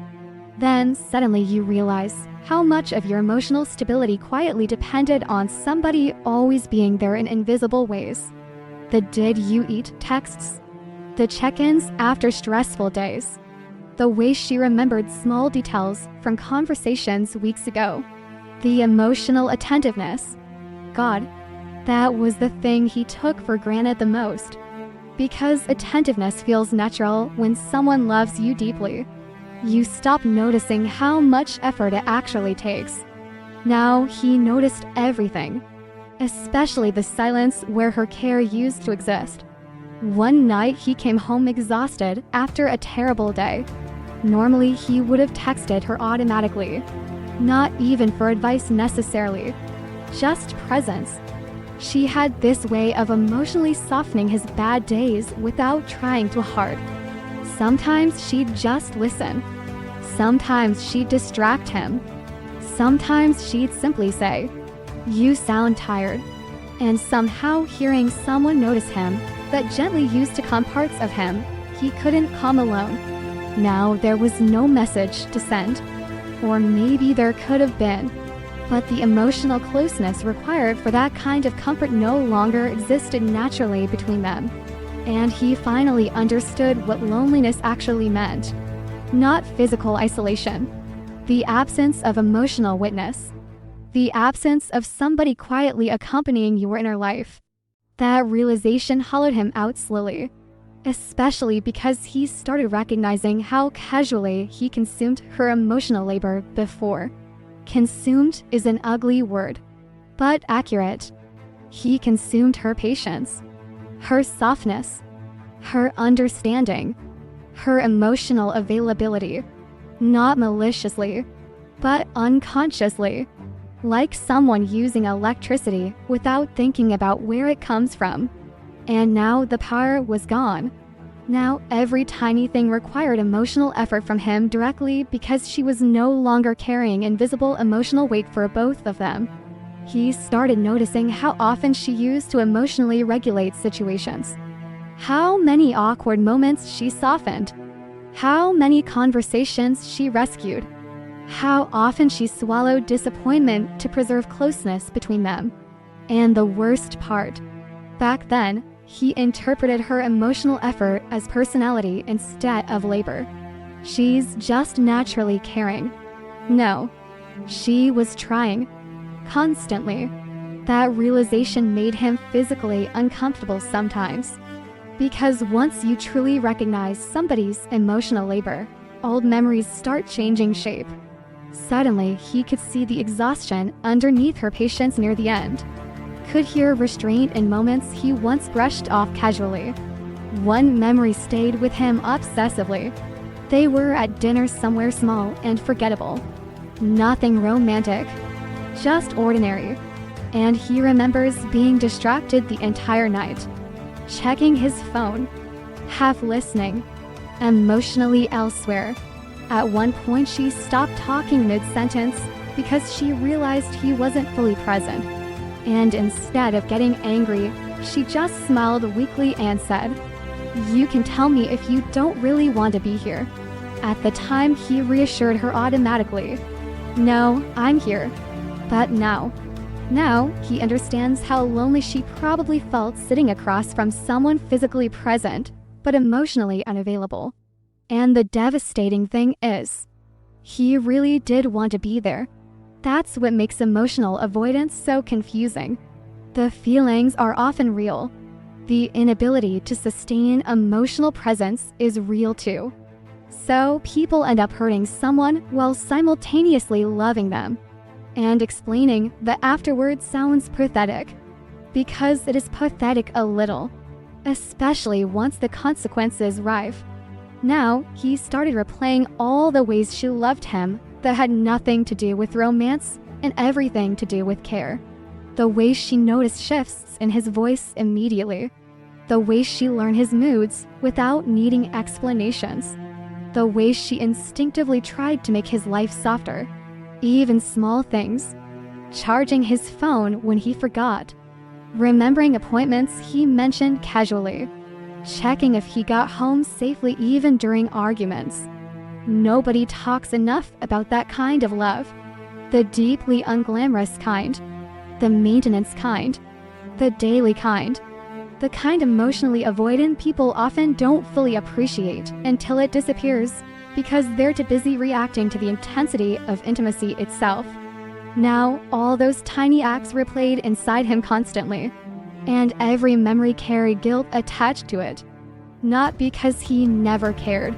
Then suddenly you realize how much of your emotional stability quietly depended on somebody always being there in invisible ways. The "did you eat" texts, the check-ins after stressful days, the way she remembered small details from conversations weeks ago, the emotional attentiveness. God, that was the thing he took for granted the most. Because attentiveness feels natural when someone loves you deeply. You stop noticing how much effort it actually takes. Now he noticed everything, especially the silence where her care used to exist. One night he came home exhausted after a terrible day. Normally he would have texted her automatically, not even for advice necessarily, just presence. She had this way of emotionally softening his bad days without trying too hard. Sometimes she'd just listen. Sometimes she'd distract him. Sometimes she'd simply say, "You sound tired." And somehow hearing someone notice him that gently used to calm parts of him he couldn't calm alone. Now there was no message to send. Or maybe there could have been. But the emotional closeness required for that kind of comfort no longer existed naturally between them. And he finally understood what loneliness actually meant. Not physical isolation. The absence of emotional witness. The absence of somebody quietly accompanying your inner life. That realization hollowed him out slowly, especially because he started recognizing how casually he consumed her emotional labor before. Consumed is an ugly word, but accurate. He consumed her patience, her softness, her understanding, her emotional availability, not maliciously, but unconsciously, like someone using electricity without thinking about where it comes from. And now the power was gone. Now every tiny thing required emotional effort from him directly because she was no longer carrying invisible emotional weight for both of them. He started noticing how often she used to emotionally regulate situations. How many awkward moments she softened. How many conversations she rescued. How often she swallowed disappointment to preserve closeness between them. And the worst part, back then, he interpreted her emotional effort as personality instead of labor. She's just naturally caring. No, she was trying. Constantly. That realization made him physically uncomfortable sometimes. Because once you truly recognize somebody's emotional labor, old memories start changing shape. Suddenly, he could see the exhaustion underneath her patience near the end. Could hear restraint in moments he once brushed off casually. One memory stayed with him obsessively. They were at dinner somewhere small and forgettable. Nothing romantic, just ordinary. And he remembers being distracted the entire night, checking his phone, half listening, emotionally elsewhere. At one point, she stopped talking mid-sentence because she realized he wasn't fully present. And instead of getting angry, she just smiled weakly and said, "You can tell me if you don't really want to be here." At the time, he reassured her automatically, "No, I'm here." But now he understands how lonely she probably felt sitting across from someone physically present, but emotionally unavailable. And the devastating thing is, he really did want to be there. That's what makes emotional avoidance so confusing. The feelings are often real. The inability to sustain emotional presence is real too. So people end up hurting someone while simultaneously loving them. And explaining that afterwards sounds pathetic. Because it is pathetic a little. Especially once the consequences arrive. Now, he started replaying all the ways she loved him that had nothing to do with romance and everything to do with care. The way she noticed shifts in his voice immediately. The way she learned his moods without needing explanations. The way she instinctively tried to make his life softer. Even small things. Charging his phone when he forgot. Remembering appointments he mentioned casually. Checking if he got home safely even during arguments. Nobody talks enough about that kind of love. The deeply unglamorous kind. The maintenance kind. The daily kind. The kind emotionally avoidant people often don't fully appreciate until it disappears because they're too busy reacting to the intensity of intimacy itself. Now, all those tiny acts replayed inside him constantly. And every memory carried guilt attached to it. Not because he never cared,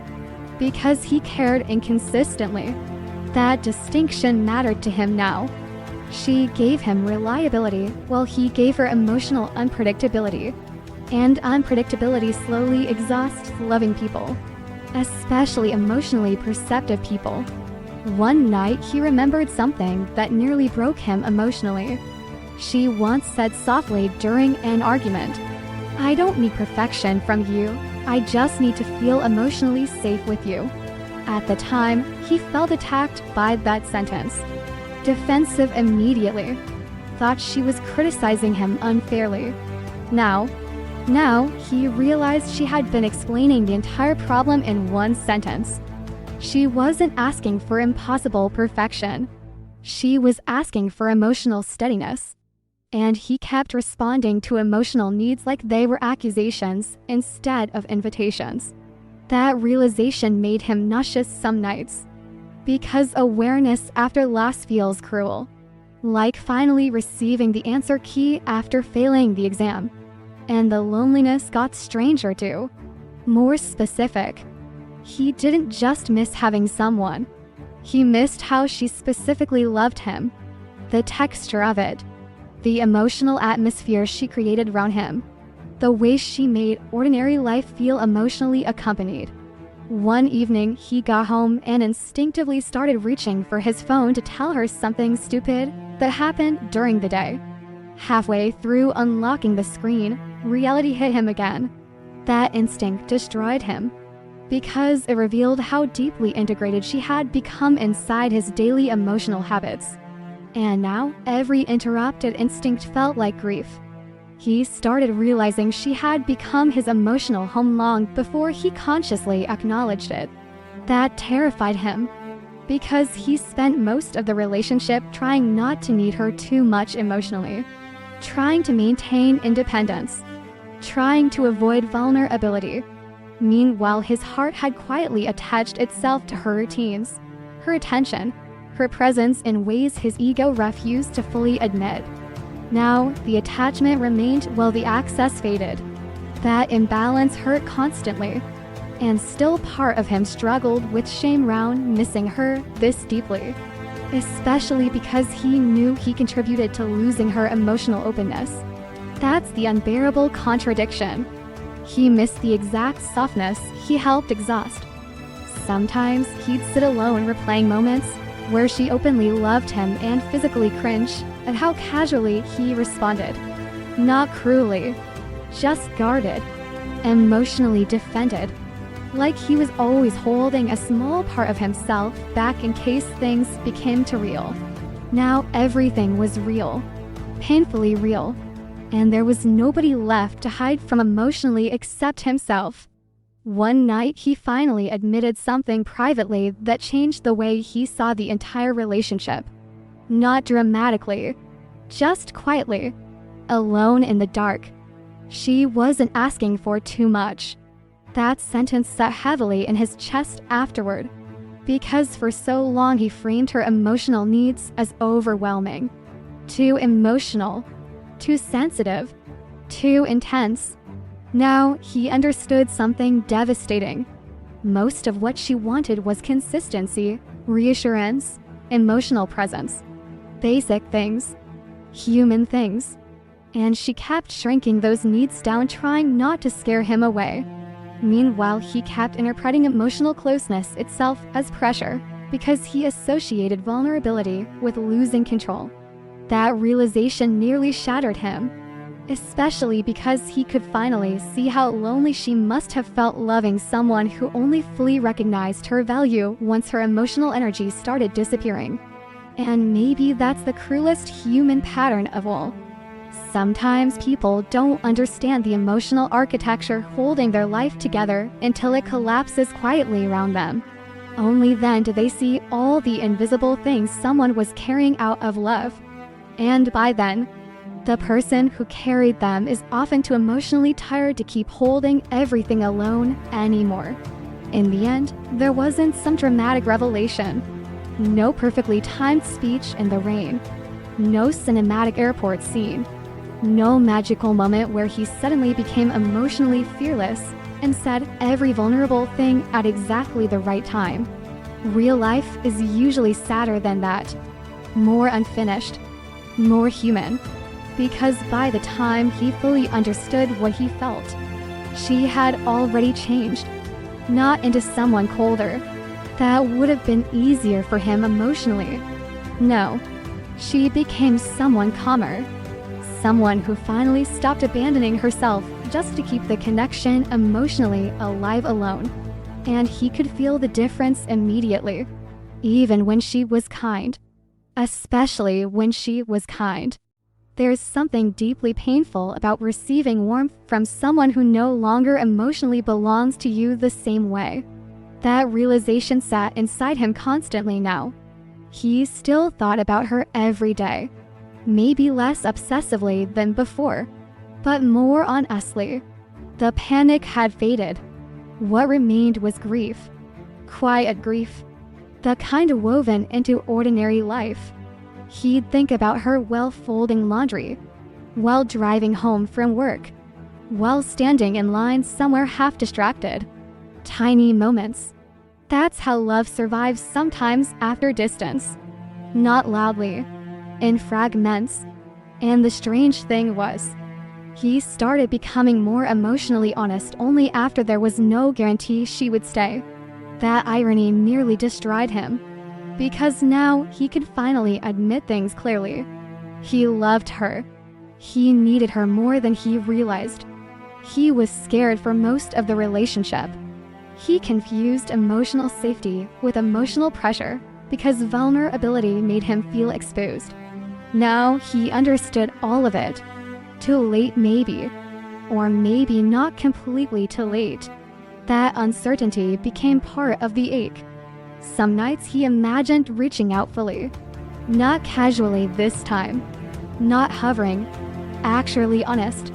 because he cared inconsistently. That distinction mattered to him now. She gave him reliability while he gave her emotional unpredictability. And unpredictability slowly exhausts loving people, especially emotionally perceptive people. One night, he remembered something that nearly broke him emotionally. She once said softly during an argument, "I don't need perfection from you. I just need to feel emotionally safe with you." At the time, he felt attacked by that sentence. Defensive immediately. Thought she was criticizing him unfairly. Now, he realized she had been explaining the entire problem in one sentence. She wasn't asking for impossible perfection. She was asking for emotional steadiness. And he kept responding to emotional needs like they were accusations instead of invitations. That realization made him nauseous some nights. Because awareness after loss feels cruel. Like finally receiving the answer key after failing the exam. And the loneliness got stranger too. More specific. He didn't just miss having someone. He missed how she specifically loved him. The texture of it. The emotional atmosphere she created around him. The way she made ordinary life feel emotionally accompanied. One evening, he got home and instinctively started reaching for his phone to tell her something stupid that happened during the day. Halfway through unlocking the screen, reality hit him again. That instinct destroyed him, because it revealed how deeply integrated she had become inside his daily emotional habits. And now, every interrupted instinct felt like grief. He started realizing she had become his emotional home long before he consciously acknowledged it. That terrified him, because he spent most of the relationship trying not to need her too much emotionally, trying to maintain independence, trying to avoid vulnerability. Meanwhile, his heart had quietly attached itself to her routines, her attention, her presence in ways his ego refused to fully admit. Now, the attachment remained while the access faded. That imbalance hurt constantly, and still part of him struggled with shame around missing her this deeply, especially because he knew he contributed to losing her emotional openness. That's the unbearable contradiction. He missed the exact softness he helped exhaust. Sometimes he'd sit alone replaying moments where she openly loved him and physically cringe at how casually he responded. Not cruelly, just guarded, emotionally defended, like he was always holding a small part of himself back in case things became too real. Now everything was real, painfully real, and there was nobody left to hide from emotionally except himself. One night, he finally admitted something privately that changed the way he saw the entire relationship. Not dramatically, just quietly, alone in the dark. She wasn't asking for too much. That sentence sat heavily in his chest afterward, because for so long he framed her emotional needs as overwhelming. Too emotional, too sensitive, too intense. Now, he understood something devastating. Most of what she wanted was consistency, reassurance, emotional presence. Basic things. Human things. And she kept shrinking those needs down, trying not to scare him away. Meanwhile, he kept interpreting emotional closeness itself as pressure, because he associated vulnerability with losing control. That realization nearly shattered him, especially because he could finally see how lonely she must have felt loving someone who only fully recognized her value once her emotional energy started disappearing. And maybe that's the cruelest human pattern of all. Sometimes people don't understand the emotional architecture holding their life together until it collapses quietly around them. Only then do they see all the invisible things someone was carrying out of love. And by then, the person who carried them is often too emotionally tired to keep holding everything alone anymore. In the end, there wasn't some dramatic revelation. No perfectly timed speech in the rain. No cinematic airport scene. No magical moment where he suddenly became emotionally fearless and said every vulnerable thing at exactly the right time. Real life is usually sadder than that. More unfinished. More human. Because by the time he fully understood what he felt, she had already changed, not into someone colder. That would have been easier for him emotionally. No, she became someone calmer, someone who finally stopped abandoning herself just to keep the connection emotionally alive alone. And he could feel the difference immediately, even when she was kind, especially when she was kind. There's something deeply painful about receiving warmth from someone who no longer emotionally belongs to you the same way. That realization sat inside him constantly now. He still thought about her every day, maybe less obsessively than before, but more honestly. The panic had faded. What remained was grief. Quiet grief. The kind woven into ordinary life. He'd think about her while folding laundry, while driving home from work, while standing in line somewhere half distracted. Tiny moments. That's how love survives sometimes after distance. Not loudly, in fragments. And the strange thing was, he started becoming more emotionally honest only after there was no guarantee she would stay. That irony nearly destroyed him, because now he could finally admit things clearly. He loved her. He needed her more than he realized. He was scared for most of the relationship. He confused emotional safety with emotional pressure because vulnerability made him feel exposed. Now he understood all of it. Too late maybe, or maybe not completely too late. That uncertainty became part of the ache. Some nights he imagined reaching out fully. Not casually this time. Not hovering. Actually honest.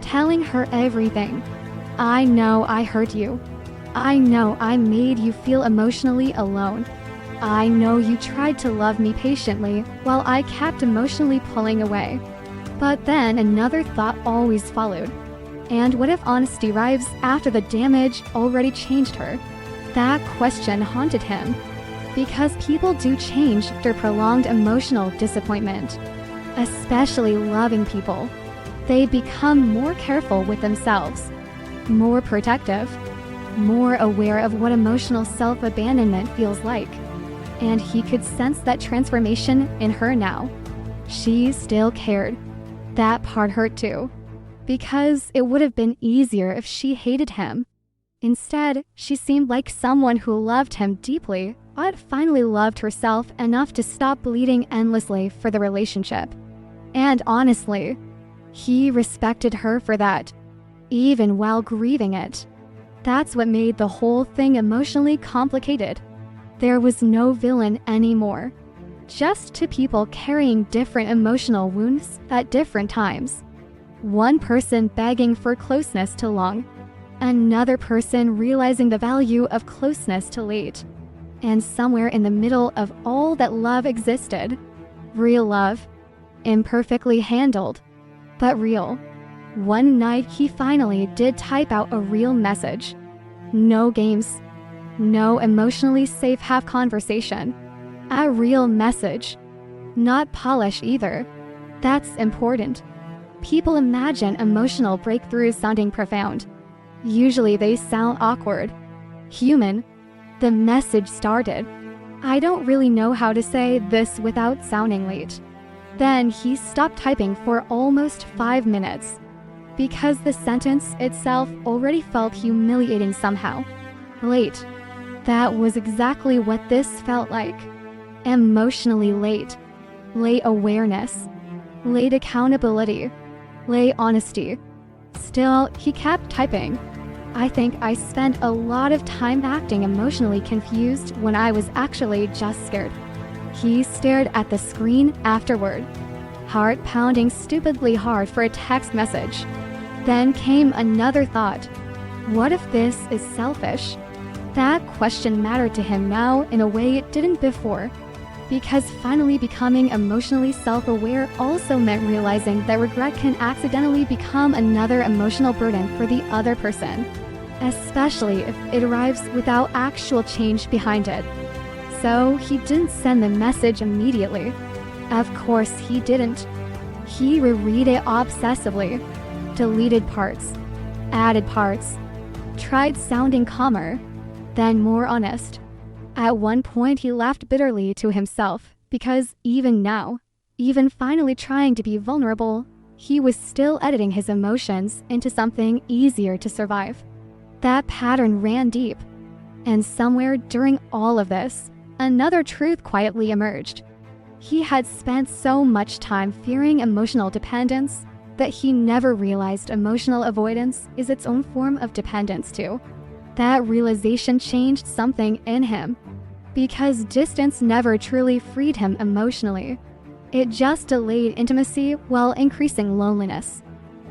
Telling her everything. I know I hurt you. I know I made you feel emotionally alone. I know you tried to love me patiently while I kept emotionally pulling away. But then another thought always followed. And what if honesty arrives after the damage already changed her? That question haunted him. Because people do change after prolonged emotional disappointment. Especially loving people. They become more careful with themselves. More protective. More aware of what emotional self-abandonment feels like. And he could sense that transformation in her now. She still cared. That part hurt too. Because it would have been easier if she hated him. Instead, she seemed like someone who loved him deeply, but finally loved herself enough to stop bleeding endlessly for the relationship. And honestly, he respected her for that, even while grieving it. That's what made the whole thing emotionally complicated. There was no villain anymore. Just two people carrying different emotional wounds at different times. One person begging for closeness too long. Another person realizing the value of closeness too late. And somewhere in the middle of all that love existed. Real love. Imperfectly handled, but real. One night he finally did type out a real message. No games. No emotionally safe half conversation. A real message. Not polish either. That's important. People imagine emotional breakthroughs sounding profound. Usually they sound awkward. Human. The message started. I don't really know how to say this without sounding late. Then he stopped typing for almost 5 minutes. Because the sentence itself already felt humiliating somehow. Late. That was exactly what this felt like. Emotionally late. Late awareness. Late accountability. Late honesty. Still, he kept typing. I think I spent a lot of time acting emotionally confused when I was actually just scared. He stared at the screen afterward. Heart pounding stupidly hard for a text message. Then came another thought. What if this is selfish? That question mattered to him now in a way it didn't before. Because finally becoming emotionally self-aware also meant realizing that regret can accidentally become another emotional burden for the other person. Especially if it arrives without actual change behind it. So he didn't send the message immediately. Of course he didn't. He reread it obsessively. Deleted parts. Added parts. Tried sounding calmer. Then more honest. At one point he laughed bitterly to himself because even now, even finally trying to be vulnerable, he was still editing his emotions into something easier to survive. That pattern ran deep. And somewhere during all of this, another truth quietly emerged. He had spent so much time fearing emotional dependence that he never realized emotional avoidance is its own form of dependence too. That realization changed something in him. Because distance never truly freed him emotionally. It just delayed intimacy while increasing loneliness.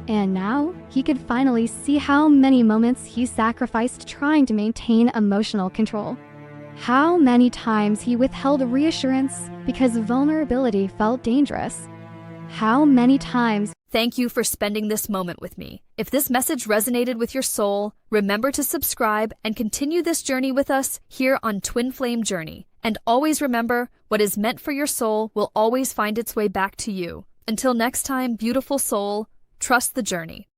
And now, he could finally see how many moments he sacrificed trying to maintain emotional control. How many times he withheld reassurance because vulnerability felt dangerous. How many times Thank you for spending this moment with me. If this message resonated with your soul, remember to subscribe and continue this journey with us here on Twin Flame Journey. And always remember, what is meant for your soul will always find its way back to you. Until next time, beautiful soul, trust the journey.